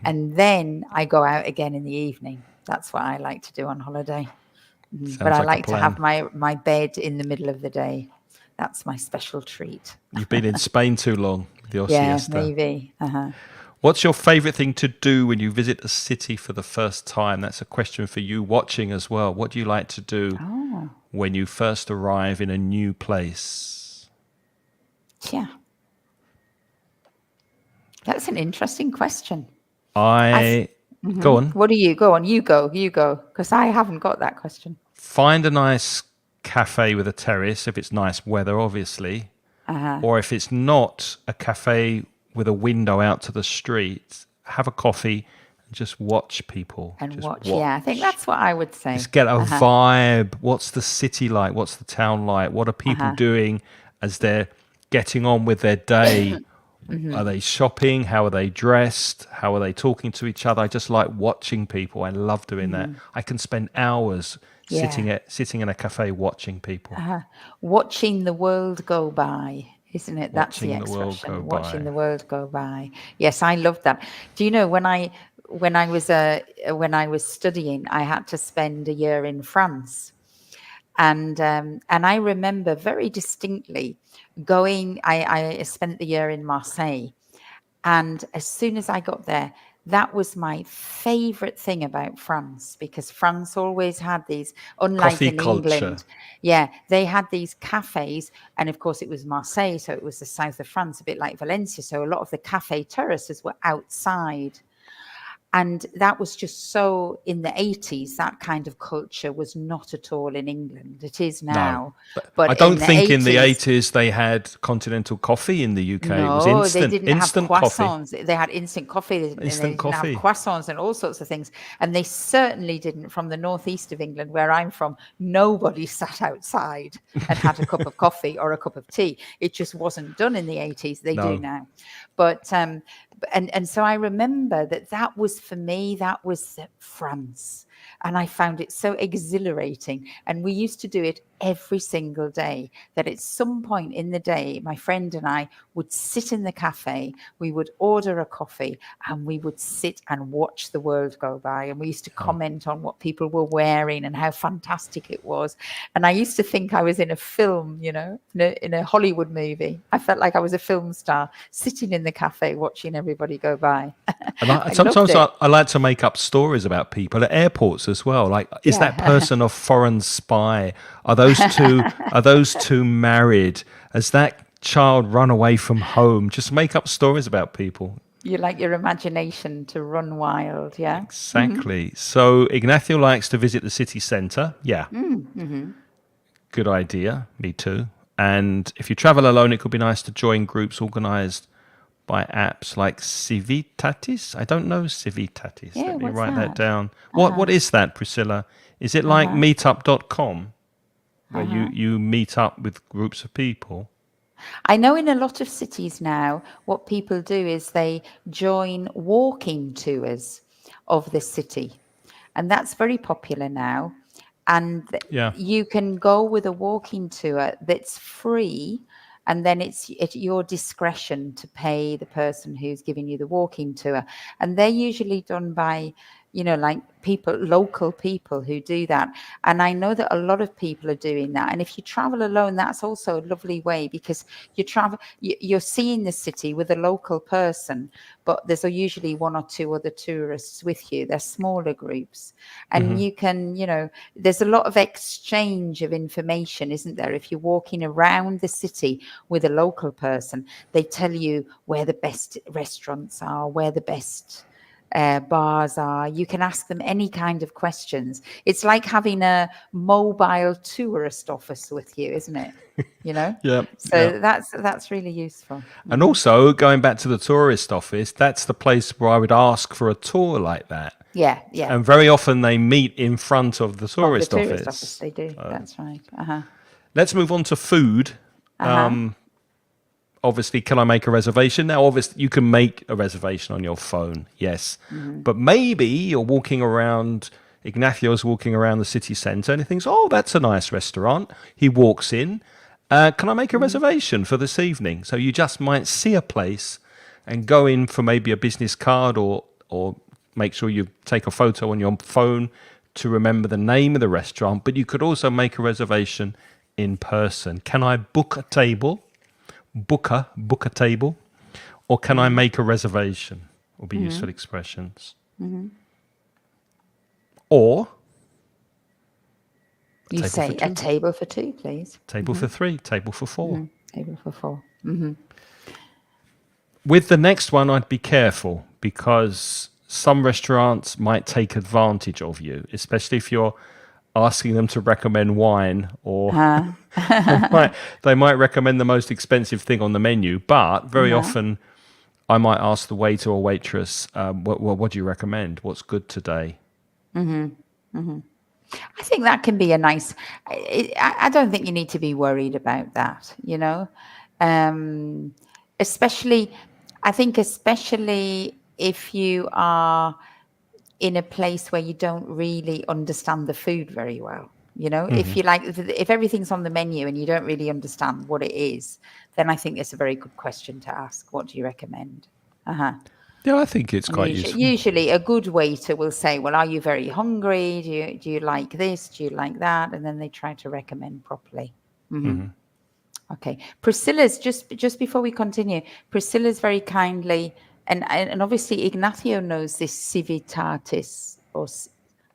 B: And then I go out again in the evening. That's what I like to do on holiday. But
A: Sounds
B: I
A: like a
B: like to have
A: plan.
B: my bed in the middle of the day. That's my special treat.
A: You've been in Spain too long with your
B: Yeah,
A: siesta.
B: maybe.
A: What's your favorite thing to do when you visit a city for the first time? That's a question for you watching as well. What do you like to do
B: Oh,
A: when you first arrive in a new place?
B: yeah. That's an interesting question.
A: Go on.
B: What do you go on? You go, because I haven't got that question.
A: Find a nice cafe with a terrace if it's nice weather, obviously. Or if it's not a cafe with a window out to the street, have a coffee and just watch people.
B: And
A: Just
B: watch. Yeah, I think
A: watch.
B: that's what I would say.
A: Just get a vibe. What's the city like? What's the town like? What are people doing as they're getting on with their day? Are they shopping? How are they dressed? How are they talking to each other? I just like watching people. I love doing that. I can spend hours
B: Yeah.
A: sitting in a cafe watching people,
B: Watching the world go by, isn't it? That's the
A: watching the world go
B: expression. Watching
A: by.
B: the world go by. Yes, I love that. Do you know when I was studying, I had to spend a year in France. And I remember very distinctly going. I spent the year in Marseille, and as soon as I got there, that was my favorite thing about France, because France always had these, unlike
A: Coffee
B: in
A: culture.
B: England, yeah, they had these cafes. And of course, it was Marseille, so it was the south of France, a bit like Valencia. So a lot of the cafe terraces were outside. And that was just so in the 80s, that kind of culture was not at all in England. It is
A: No.
B: now.
A: I
B: But
A: don't
B: in the
A: think in the
B: 80s,
A: 80s they had continental coffee in the UK. It was
B: no, they didn't have
A: instant coffee.
B: croissants. They had instant coffee, and they
A: Instant
B: didn't have
A: coffee.
B: croissants and all sorts of things. And they certainly didn't, from the northeast of England, where I'm from, nobody sat outside and had a cup of coffee or a cup of tea. It just wasn't done in the 80s. They do
A: No.
B: now. But and so I remember that was for me, that was France. And I found it so exhilarating. And we used to do it every single day, that at some point in the day, my friend and I would sit in the cafe, we would order a coffee, and we would sit and watch the world go by. And we used to comment on what people were wearing and how fantastic it was. And I used to think I was in a film, in a Hollywood movie. I felt like I was a film star sitting in the cafe watching everybody go by.
A: And
B: I loved
A: sometimes
B: it.
A: I like to make up stories about people at airports as well. Like, is that
B: Yeah.
A: person a foreign spy? Are those two married? Has that child run away from home? Just make up stories about people.
B: You like your imagination to run wild, yeah?
A: Exactly. So Ignacio likes to visit the city centre. Yeah.
B: Mm-hmm.
A: Good idea. Me too. And if you travel alone, it could be nice to join groups organised by apps like Civitatis. I don't know Civitatis.
B: Yeah,
A: Let me
B: what's
A: write that
B: that?
A: down. What is that, Priscilla? Is it like meetup.com where you meet up with groups of people?
B: I know in a lot of cities now, what people do is they join walking tours of the city. And that's very popular now. And
A: Yeah.
B: you can go with a walking tour that's free. And then it's at your discretion to pay the person who's giving you the walking tour. And they're usually done by, like local people who do that. And I know that a lot of people are doing that. And if you travel alone, that's also a lovely way, because you're seeing the city with a local person, but there's usually one or two other tourists with you. They're smaller groups. And you can, there's a lot of exchange of information, isn't there? If you're walking around the city with a local person, they tell you where the best restaurants are, where the best bars are. You can ask them any kind of questions. It's like having a mobile tourist office with you, isn't it?
A: Yeah. Yeah.
B: So that's really useful.
A: And also, going back to the tourist office, that's the place where I would ask for a tour like that.
B: Yeah.
A: And very often they meet in front of the
B: Of the
A: tourist
B: tourist office,
A: office.
B: they do. That's right.
A: Let's move on to food. Obviously, can I make a reservation? Now, obviously, you can make a reservation on your phone, yes. But maybe you're walking around, Ignacio's walking around the city centre and he thinks, oh, that's a nice restaurant. He walks in. Can I make a reservation for this evening? So you just might see a place and go in for maybe a business card or make sure you take a photo on your phone to remember the name of the restaurant. But you could also make a reservation in person. Can I book a table? Book a table, or can I make a reservation? Will be useful expressions. Or
B: You say a table for two, please.
A: Table for three, table for four.
B: Table for four.
A: With the next one, I'd be careful because some restaurants might take advantage of you, especially if you're asking them to recommend wine, or they might recommend the most expensive thing on the menu. But very often, I might ask the waiter or waitress, "What do you recommend? What's good today?"
B: I think that can be a nice. I don't think you need to be worried about that. Especially, I think, especially if you are in a place where you don't really understand the food very well. If you if everything's on the menu and you don't really understand what it is, then I think it's a very good question to ask. What do you recommend?
A: Yeah, I think it's
B: And
A: quite useful.
B: usually a good waiter will say, well, are you very hungry? Do you like this? Do you like that? And then they try to recommend properly. Okay. Priscilla's, just before we continue, Priscilla's very kindly and obviously Ignacio knows this civitatis, or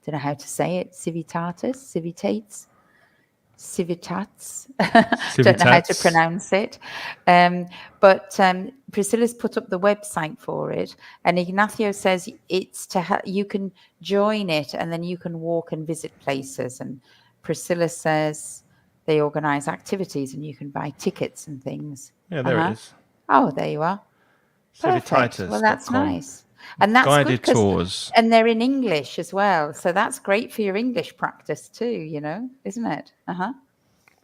B: don't know how to say it, civitats. Don't know how to
A: Civitats.
B: pronounce it. But Priscilla's put up the website for it, and Ignacio says it's you can join it, and then you can walk and visit places. And Priscilla says they organise activities, and you can buy tickets and things.
A: Yeah, there it is.
B: Oh, there you are. Perfect. Well, that's
A: Civititis.com.
B: nice. And that's good
A: Guided tours.
B: and they're in English as well. So that's great for your English practice too, isn't it?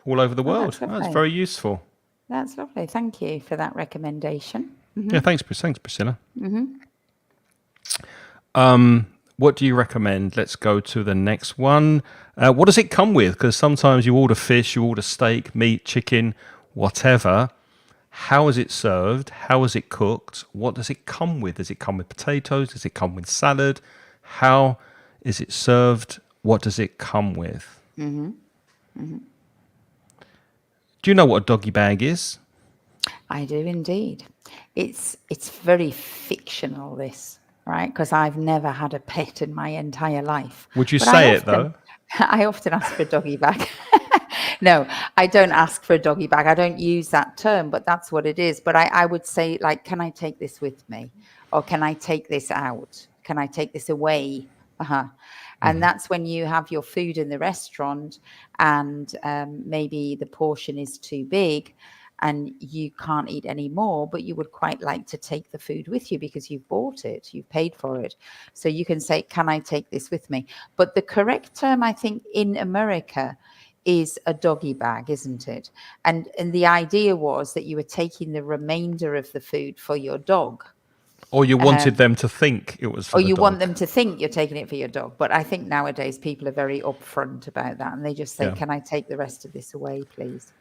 A: All over the
B: Oh,
A: world.
B: that's
A: That's
B: lovely.
A: very useful.
B: That's lovely. Thank you for that recommendation.
A: Yeah, thanks, Priscilla. What do you recommend? Let's go to the next one. What does it come with? Because sometimes you order fish, you order steak, meat, chicken, whatever. How is it served? How is it cooked? What does it come with? Does it come with potatoes? Does it come with salad? How is it served? What does it come with? Do you know what a doggy bag is?
B: I do indeed. It's very fictional, this, right? Because I've never had a pet in my entire life.
A: Would you
B: But
A: say it though?
B: I often ask for a doggy bag. No, I don't ask for a doggy bag. I don't use that term, but that's what it is. But I would say, like, can I take this with me? Or can I take this out? Can I take this away? And that's when you have your food in the restaurant and maybe the portion is too big and you can't eat any more, but you would quite like to take the food with you because you've bought it, you've paid for it. So you can say, can I take this with me? But the correct term, I think, in America is a doggy bag, isn't it? And the idea was that you were taking the remainder of the food for your dog.
A: Or you wanted them to think it was for
B: Or
A: the
B: you
A: dog.
B: want them to think you're taking it for your dog. But I think nowadays people are very upfront about that, and they just say,
A: Yeah.
B: can I take the rest of this away, please?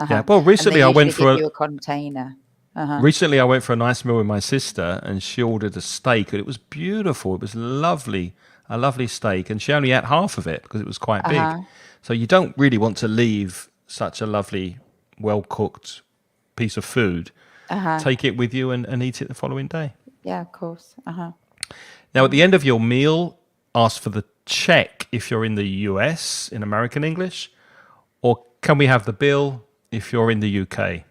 A: Yeah. Well, recently I went for
B: give you a container.
A: Recently, I went for a nice meal with my sister, and she ordered a steak, and it was beautiful. It was lovely, a lovely steak, and she only ate half of it because it was quite big. So you don't really want to leave such a lovely, well-cooked piece of food. Take it with you and eat it the following day.
B: Yeah, of course.
A: Now, at the end of your meal, ask for the check if you're in the US in American English, or can we have the bill if you're in the UK?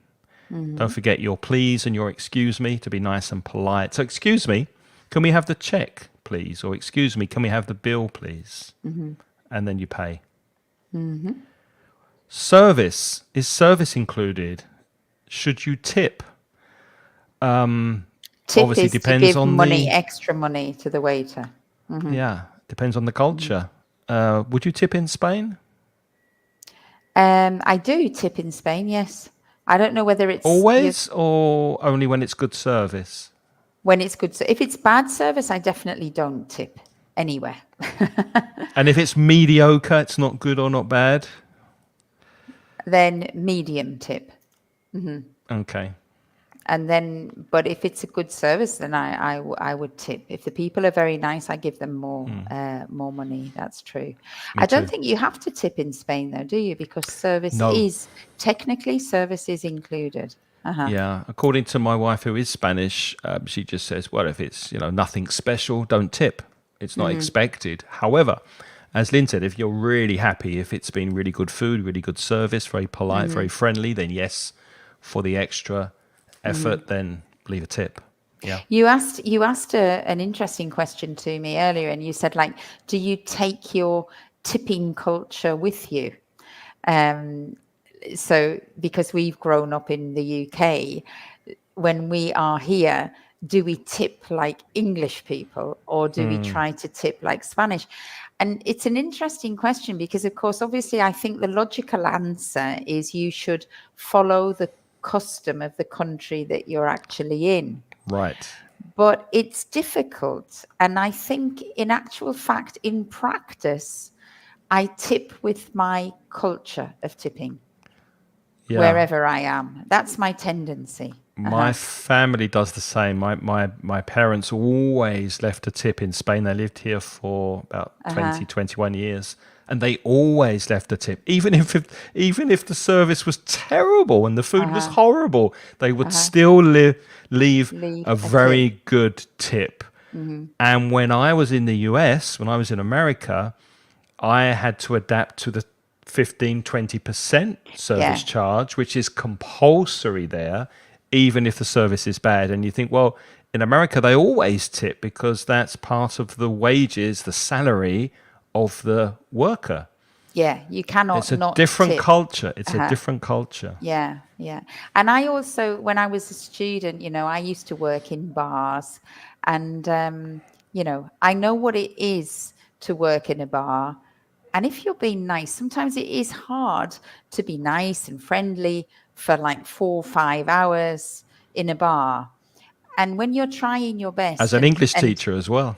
A: Don't forget your please and your excuse me to be nice and polite. So, excuse me, can we have the check, please? Or excuse me, can we have the bill, please? And then you pay. Service. Is service included? Should you tip?
B: Tip
A: Obviously
B: is
A: depends
B: to give
A: on
B: money,
A: the
B: extra money to the waiter.
A: yeah, depends on the culture. Would you tip in Spain?
B: I do tip in Spain, yes. I don't know whether it's
A: Always, or only when it's good service?
B: when it's good. If it's bad service, I definitely don't tip anywhere.
A: And if it's mediocre, it's not good or not bad?
B: Then medium tip.
A: Okay.
B: And then, but if it's a good service, then I would tip. If the people are very nice, I give them more money. That's true. I don't think you have to tip in Spain, though, do you? Because service is included.
A: Yeah. According to my wife, who is Spanish, she just says, well, if it's, nothing special, don't tip. It's not expected. However, as Lynn said, if you're really happy, if it's been really good food, really good service, very polite, very friendly, then yes, for the extra effort, then leave a tip. Yeah.
B: You asked an interesting question to me earlier, and you said, like, do you take your tipping culture with you? So because we've grown up in the UK, when we are here, do we tip like English people, or do we try to tip like Spanish? And it's an interesting question because, of course, obviously, I think the logical answer is you should follow the custom of the country that you're actually in.
A: Right.
B: But it's difficult. And I think in actual fact, in practice, I tip with my culture of tipping wherever I am. That's my tendency.
A: My family does the same. My parents always left a tip in Spain. They lived here for about 20, 21 years. and they always left a tip, even if the service was terrible and the food was
B: Uh-huh.
A: horrible, they would
B: Uh-huh.
A: still leave
B: Leave
A: a
B: a tip.
A: very good tip.
B: Mm-hmm.
A: And when I was in the US, when I was in America, I had to adapt to the 15-20% service
B: Yeah.
A: charge, which is compulsory there, even if the service is bad. And you think, well, in America, they always tip because that's part of the wages, the salary of the worker.
B: Yeah. You
A: It's
B: cannot
A: a
B: not
A: different
B: tip.
A: culture. It's a
B: Uh-huh.
A: different culture.
B: Yeah, yeah. And I also, when I was a student, I used to work in bars, and I know what it is to work in a bar. And if you're being nice, sometimes it is hard to be nice and friendly for like 4 or 5 hours in a bar. And when you're trying your
A: As
B: best
A: an English
B: and
A: teacher as well.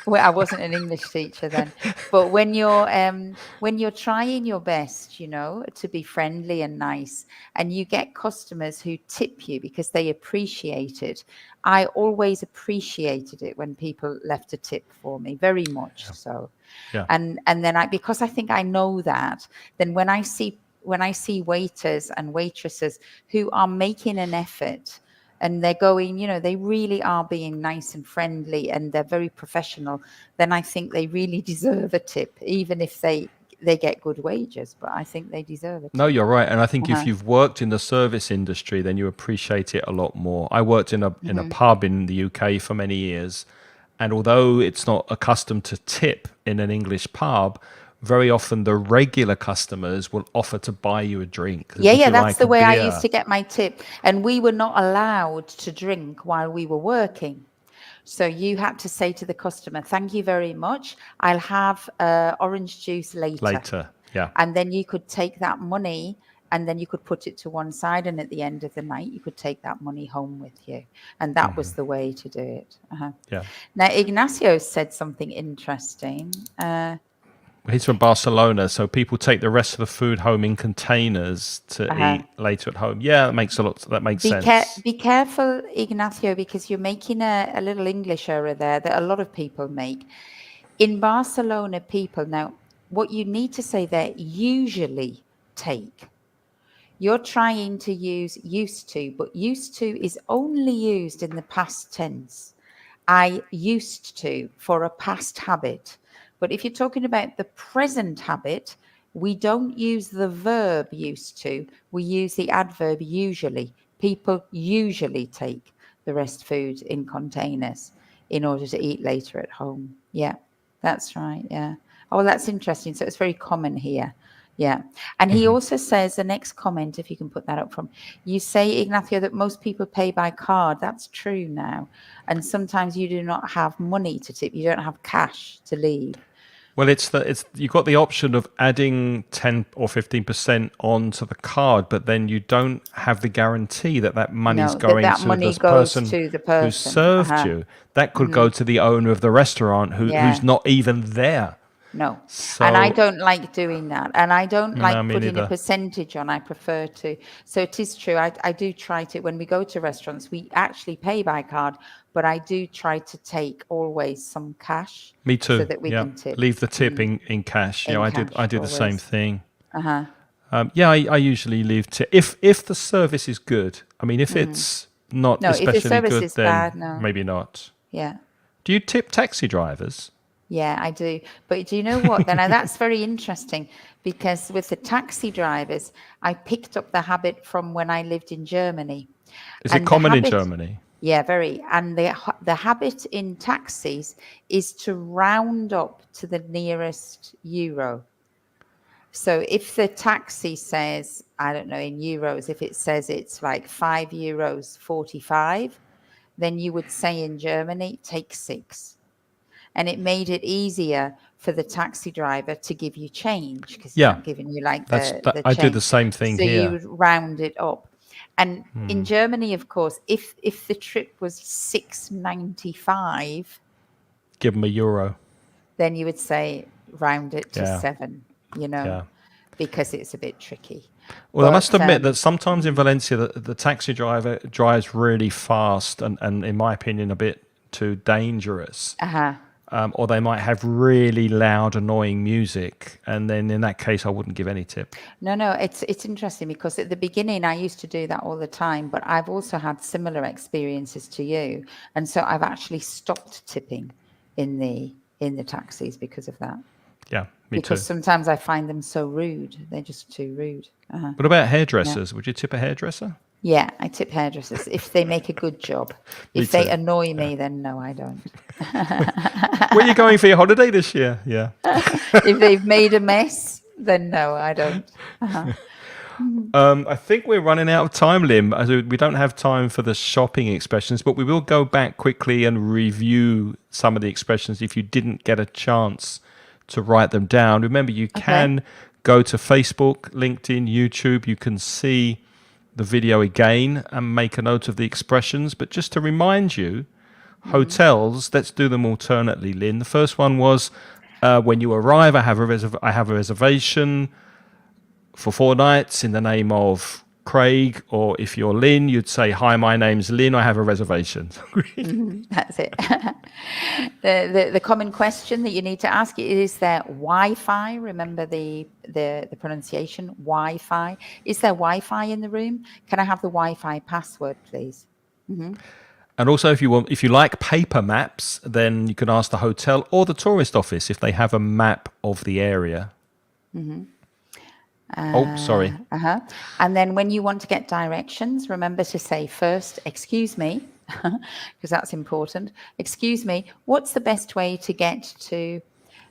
B: well, I wasn't an English teacher then, but when you're trying your best, to be friendly and nice, and you get customers who tip you because they appreciate it. I always appreciated it when people left a tip for me, very much so.
A: Yeah.
B: And then because I think I know that, then when I see waiters and waitresses who are making an effort, and they're going, they really are being nice and friendly, and they're very professional, then I think they really deserve a tip, even if they get good wages. But I think they deserve a
A: No,
B: tip.
A: you're right. And I think if
B: Uh-huh.
A: you've worked in the service industry, then you appreciate it a lot more. I worked in a
B: Hmm.
A: pub in the UK for many years, and although it's not accustomed to tip in an English pub, very often the regular customers will offer to buy you a drink.
B: Yeah,
A: Would
B: yeah,
A: you
B: that's
A: like
B: the
A: a
B: way I used
A: beer?
B: to get my tip. And we were not allowed to drink while we were working. So you had to say to the customer, "Thank you very much. I'll have orange juice later."
A: Later. Yeah.
B: And then you could take that money, and then you could put it to one side. And at the end of the night, you could take that money home with you. And that was the way to do it. Uh-huh.
A: Yeah.
B: Now, Ignacio said something interesting.
A: He's from Barcelona, so people take the rest of the food home in containers to
B: Uh-huh.
A: eat later at home. Yeah, that makes a lot. That makes sense.
B: Be careful, Ignacio, because you're making a little English error there that a lot of people make. In Barcelona, people, now, what you need to say there, usually take. You're trying to use used to, but used to is only used in the past tense. I used to, for a past habit. But if you're talking about the present habit, we don't use the verb used to, we use the adverb usually. People usually take the rest food in containers in order to eat later at home. Yeah, that's right. Yeah. Oh, that's interesting. So it's very common here. Yeah. And he also says, the next comment, if you can put that up from, you say, Ignacio, that most people pay by card. That's true now. And sometimes you do not have money to tip. You don't have cash to leave.
A: Well, it's you've got the option of adding 10 or 15% onto the card, but then you don't have the guarantee that that money's
B: No, that
A: going
B: that
A: to
B: money
A: this
B: goes
A: person
B: to the
A: who
B: person.
A: served
B: Uh-huh.
A: you. That could go to the owner of the restaurant who's
B: Yeah.
A: not even there.
B: No. And I
A: So,
B: don't like doing that. And I don't
A: no,
B: like
A: me
B: putting a
A: neither.
B: percentage on. I prefer to. So it is true. I do try to, when we go to restaurants, we actually pay by card, but I do try to take always some cash
A: Me
B: so
A: too.
B: that we
A: Yeah,
B: can tip
A: leave the tip in cash. Yeah,
B: in
A: I
B: cash
A: do the same
B: always.
A: thing.
B: Uh-huh.
A: Yeah, I usually leave tip if the service is good. I mean, if it's not
B: No, if the
A: especially
B: service
A: good,
B: is bad,
A: then
B: no.
A: maybe not.
B: Yeah.
A: Do you tip taxi drivers?
B: Yeah, I do. But do you know what? Then that's very interesting, because with the taxi drivers, I picked up the habit from when I lived in Germany.
A: Is it
B: And the
A: common in
B: habit,
A: Germany?
B: yeah, very. And the habit in taxis is to round up to the nearest euro. So if the taxi says, I don't know, in euros, if it says it's like 5 euros 45, then you would say in Germany, take 6. And it made it easier for the taxi driver to give you change, because he's
A: Yeah,
B: not giving you like
A: that's
B: the
A: that.
B: the
A: I do
B: change.
A: the same thing
B: So you
A: here.
B: would round it up. And in Germany, of course, if the trip was 6.95,
A: Give them a euro.
B: then you would say round it to
A: Yeah,
B: 7,
A: yeah.
B: because it's a bit tricky.
A: Well, I must
B: But
A: admit that sometimes in Valencia, the taxi driver drives really fast and in my opinion, a bit too dangerous.
B: uh-huh.
A: or they might have really loud, annoying music. And then in that case, I wouldn't give any tip.
B: No, it's interesting because at the beginning I used to do that all the time, but I've also had similar experiences to you, and so I've actually stopped tipping in the taxis because of that.
A: Yeah, me
B: Because
A: too.
B: sometimes I find them so rude; they're just too rude.
A: What about
B: Yeah.
A: hairdressers? Would you tip a hairdresser?
B: Yeah, I tip hairdressers if they make a good job.
A: Me
B: If they
A: too.
B: annoy me, then no, I don't.
A: Where are you going for your holiday this year? Yeah.
B: If they've made a mess, then no, I don't.
A: I think we're running out of time, Lim. As we don't have time for the shopping expressions, but we will go back quickly and review some of the expressions if you didn't get a chance to write them down. Remember, you can go to Facebook, LinkedIn, YouTube. You can see the video again and make a note of the expressions. But just to remind you, hotels, let's do them alternately, Lynn. The first one was when you arrive, I have a reservation for 4 nights in the name of Craig, or if you're Lynn, you'd say, hi, my name's Lynn, I have a reservation.
B: That's it. The common question that you need to ask is there Wi-Fi? Remember the pronunciation, Wi-Fi. Is there Wi-Fi in the room? Can I have the Wi-Fi password, please?
A: And also, if you like paper maps, then you can ask the hotel or the tourist office if they have a map of the area. Oh, sorry.
B: And then when you want to get directions, remember to say first, excuse me, because that's important. Excuse me, what's the best way to get to,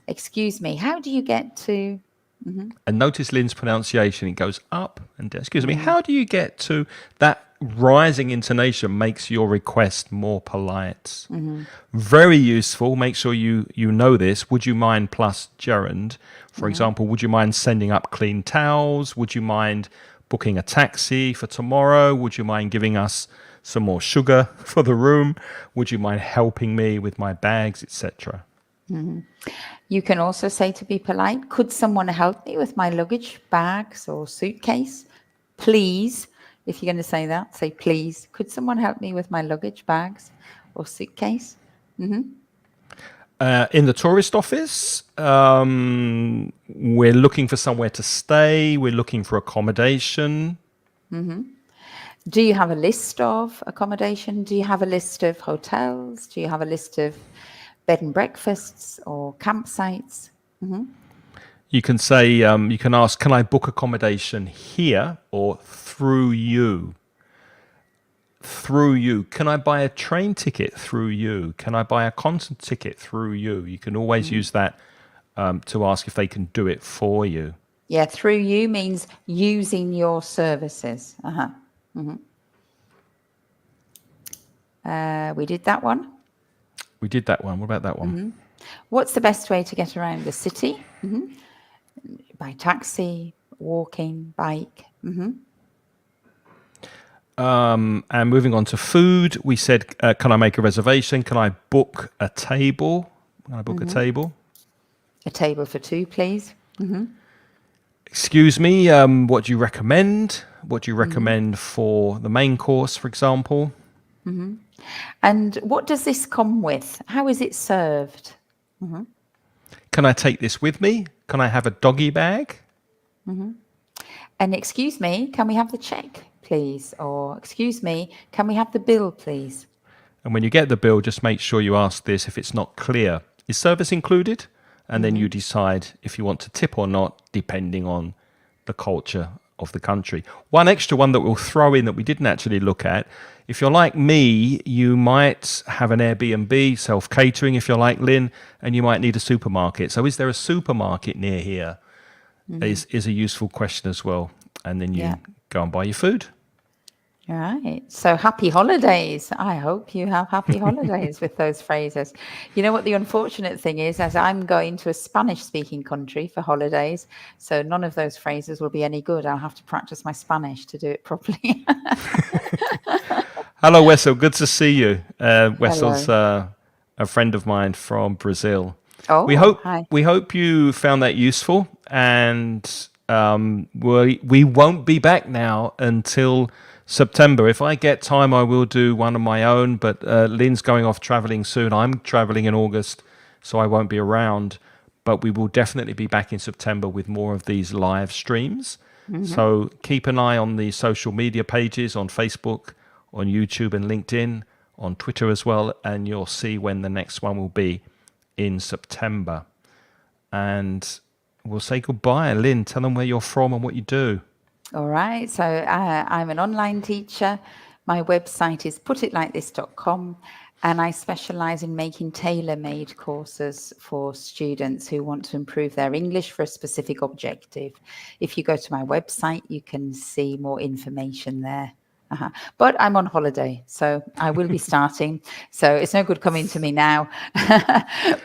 B: excuse me, how do you get to,
A: And notice Lynn's pronunciation. It goes up and down. Excuse me. How do you get to that rising intonation makes your request more polite? Very useful. Make sure you know this. Would you mind plus gerund? For example, would you mind sending up clean towels? Would you mind booking a taxi for tomorrow? Would you mind giving us some more sugar for the room? Would you mind helping me with my bags, etc.?
B: You can also say, to be polite, could someone help me with my luggage, bags or suitcase? Please, if you're going to say that, say please. Could someone help me with my luggage, bags or suitcase?
A: In the tourist office, we're looking for somewhere to stay. We're looking for accommodation.
B: Do you have a list of accommodation? Do you have a list of hotels? Do you have a list of bed and breakfasts or campsites?
A: You can say, you can ask, can I book accommodation here or through you? Through you. Can I buy a train ticket through you? Can I buy a concert ticket through you? You can always use that to ask if they can do it for you.
B: Yeah, through you means using your services. We did that one.
A: We did that one. What about that one?
B: What's the best way to get around the city? By taxi, walking, bike.
A: And moving on to food, we said, can I make a reservation? Can I book a table? Can I book a table?
B: A table for 2, please.
A: Excuse me, what do you recommend? What do you recommend for the main course, for example?
B: And what does this come with? How is it served?
A: Can I take this with me? Can I have a doggy bag?
B: And excuse me, can we have the check, please? Or excuse me, can we have the bill, please?
A: And when you get the bill, just make sure you ask this if it's not clear. Is service included? And then you decide if you want to tip or not, depending on the culture of the country. One extra one that we'll throw in that we didn't actually look at. If you're like me, you might have an Airbnb, self-catering, if you're like Lynn, and you might need a supermarket. So is there a supermarket near here? Is a useful question as well. And then you go and buy your food.
B: All right. So happy holidays. I hope you have happy holidays with those phrases. You know what the unfortunate thing is, as I'm going to a Spanish-speaking country for holidays, so none of those phrases will be any good. I'll have to practice my Spanish to do it properly.
A: Hello, Wessel. Good to see you. Wessel's a friend of mine from Brazil.
B: Oh,
A: hi. We hope you found that useful, and we won't be back now until September. If I get time, I will do one of my own, but Lynn's going off traveling soon. I'm traveling in August so I won't be around. But we will definitely be back in September with more of these live streams. So keep an eye on the social media pages on Facebook, on YouTube and LinkedIn, on Twitter as well, and you'll see when the next one will be in September. And we'll say goodbye. Lynn, tell them where you're from and what you do.
B: All right. So I'm an online teacher. My website is putitlikethis.com, and I specialize in making tailor-made courses for students who want to improve their English for a specific objective. If you go to my website, you can see more information there. But I'm on holiday, so I will be starting. So it's no good coming to me now.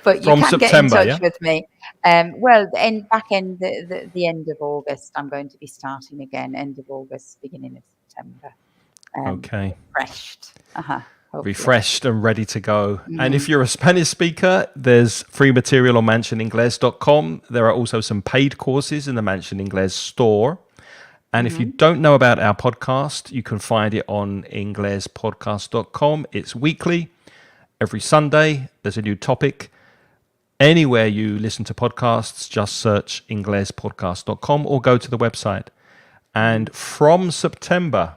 B: But you
A: From
B: can
A: September,
B: get in touch with me. Well, the end of August, I'm going to be starting again. End of August, beginning of September.
A: Okay.
B: Refreshed.
A: Refreshed and ready to go. And if you're a Spanish speaker, there's free material on mansioningles.com. There are also some paid courses in the Mansion Ingles store. And if you don't know about our podcast, you can find it on inglespodcast.com. It's weekly. Every Sunday, there's a new topic. Anywhere you listen to podcasts, just search inglespodcast.com or go to the website. And from September,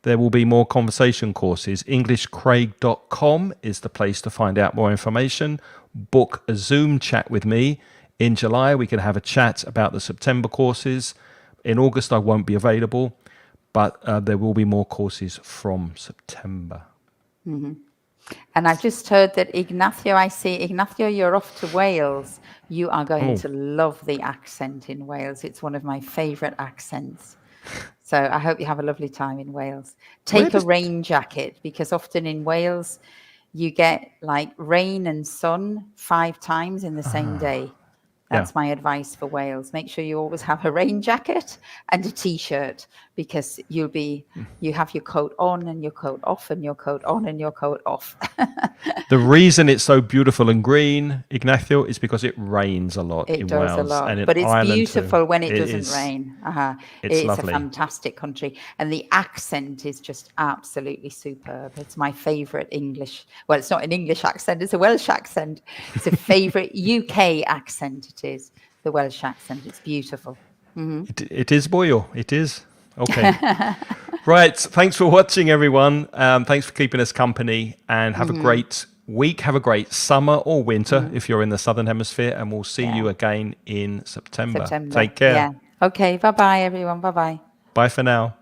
A: there will be more conversation courses. EnglishCraig.com is the place to find out more information. Book a Zoom chat with me. In July, we can have a chat about the September courses. In August, I won't be available, but there will be more courses from September.
B: And I've just heard that Ignacio, you're off to Wales. You are going to love the accent in Wales. It's one of my favorite accents. So I hope you have a lovely time in Wales. Take a rain jacket, because often in Wales, you get like rain and sun 5 times in the same day. That's my advice for Wales. Make sure you always have a rain jacket and a T-shirt, because you have your coat on and your coat off and your coat on and your coat off.
A: The reason it's so beautiful and green, Ignacio, is because it rains a lot in Wales.
B: It does a lot,
A: and in
B: but it's
A: Ireland
B: beautiful
A: too.
B: when it doesn't rain. It's
A: lovely.
B: a fantastic country, and the accent is just absolutely superb. It's my favourite English. Well, it's not an English accent; it's a Welsh accent. It's a favourite UK accent. It is the Welsh accent. It's beautiful.
A: It is, boyo. It is. Okay. Right. Thanks for watching, everyone. Thanks for keeping us company, and have a great week. Have a great summer or winter if you're in the Southern Hemisphere, and we'll see you again in September. Take care.
B: Yeah. Okay. Bye-bye, everyone. Bye-bye.
A: Bye for now.